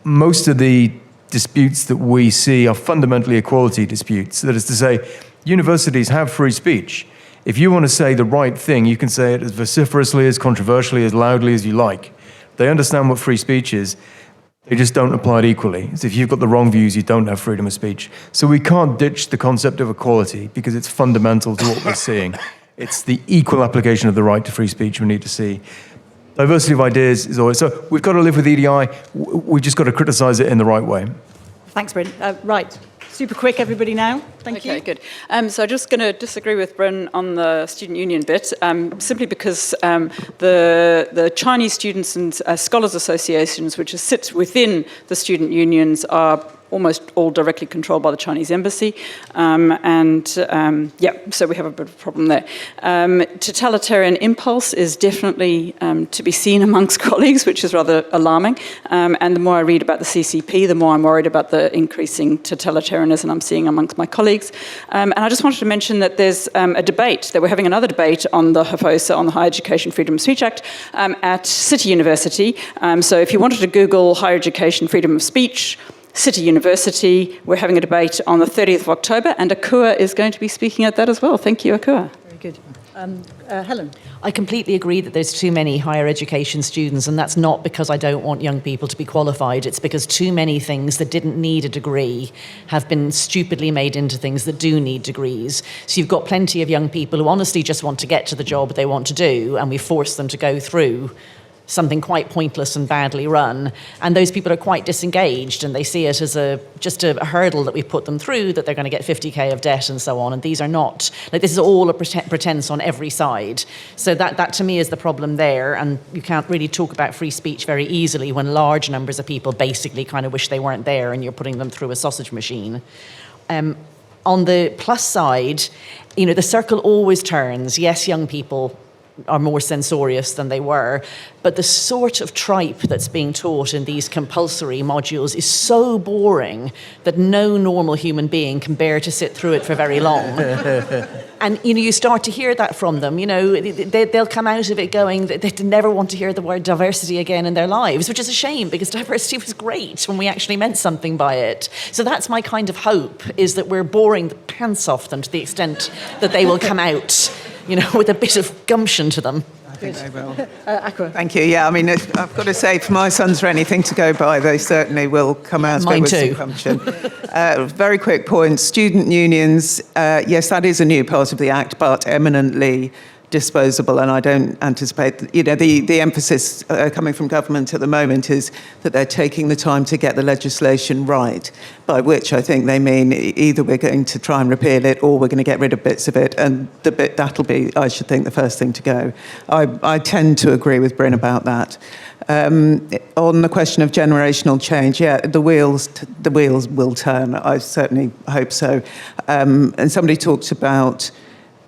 Most of the disputes that we see are fundamentally equality disputes. That is to say, universities have free speech. If you want to say the right thing, you can say it as vociferously, as controversially, as loudly as you like. They understand what free speech is. They just don't apply it equally. So if you've got the wrong views, you don't have freedom of speech. So we can't ditch the concept of equality because it's fundamental to what we're seeing. It's the equal application of the right to free speech we need to see. Diversity of ideas is always... So we've got to live with EDI. We've just got to criticize it in the right way. Thanks, Bryn. Right. Super quick, everybody now. Thank you. Okay, good. So I'm just going to disagree with Bryn on the student union bit, simply because the Chinese students and scholars associations, which sit within the student unions, are almost all directly controlled by the Chinese embassy. So we have a bit of a problem there. Totalitarian impulse is definitely to be seen amongst colleagues, which is rather alarming. And the more I read about the CCP, the more I'm worried about the increasing totalitarianism I'm seeing amongst my colleagues. And I just wanted to mention that there's a debate, that we're having another debate on the HEFA, on the Higher Education Freedom of Speech Act, at City University. So if you wanted to Google Higher Education Freedom of Speech, City University, we're having a debate on the 30th of October, and Akua is going to be speaking at that as well. Thank you, Akua. Very good. Helen? I completely agree that there's too many higher education students, and that's not because I don't want young people to be qualified. It's because too many things that didn't need a degree have been stupidly made into things that do need degrees. So you've got plenty of young people who honestly just want to get to the job they want to do, and we force them to go through something quite pointless and badly run, and those people are quite disengaged, and they see it as just a hurdle that we put them through, that they're going to get 50k of debt and so on, and these are not, this is all a pretense on every side. So that to me is the problem there, and you can't really talk about free speech very easily when large numbers of people basically kind of wish they weren't there and you're putting them through a sausage machine. On the plus side, the circle always turns. Yes, young people are more censorious than they were. But the sort of tripe that's being taught in these compulsory modules is so boring that no normal human being can bear to sit through it for very long. And, you start to hear that from them. They'll come out of it going, they never want to hear the word diversity again in their lives, which is a shame because diversity was great when we actually meant something by it. So that's my kind of hope, is that we're boring the pants off them to the extent that they will come out, with a bit of gumption to them. I think they will. Akua. Thank you. Yeah, I mean, I've got to say, if my sons are anything to go by, they certainly will come out of it with some gumption. Very quick point. Student unions, yes, that is a new part of the Act, but eminently disposable, and I don't anticipate, the emphasis coming from government at the moment is that they're taking the time to get the legislation right, by which I think they mean either we're going to try and repeal it or we're going to get rid of bits of it, and the bit that'll be, I should think, the first thing to go. I tend to agree with Bryn about that. On the question of generational change, yeah, the wheels will turn. I certainly hope so. And somebody talked about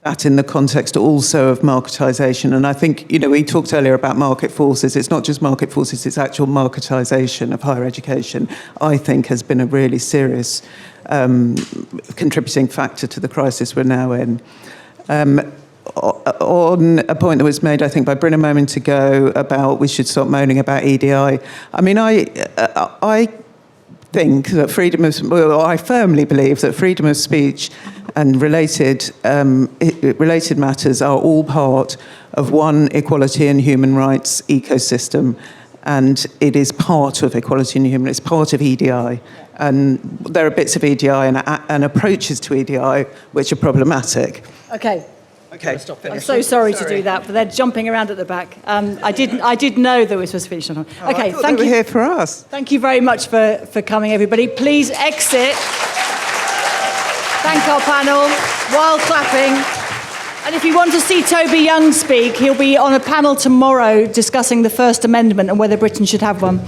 that in the context also of marketisation. And I think, we talked earlier about market forces. It's not just market forces, it's actual marketisation of higher education, I think has been a really serious contributing factor to the crisis we're now in. On a point that was made, I think, by Bryn a moment ago about we should stop moaning about EDI. I mean, I think that I firmly believe that freedom of speech and related matters are all part of one equality and human rights ecosystem, and it is part of equality and human. It's part of EDI, and there are bits of EDI and approaches to EDI which are problematic. Okay. Okay. I'm so sorry to do that, but they're jumping around at the back. I did know that we were supposed to finish on time. Okay, thank you. They were here for us. Thank you very much for coming, everybody. Please exit. Thank our panel while clapping. And if you want to see Toby Young speak, he'll be on a panel tomorrow discussing the First Amendment and whether Britain should have one.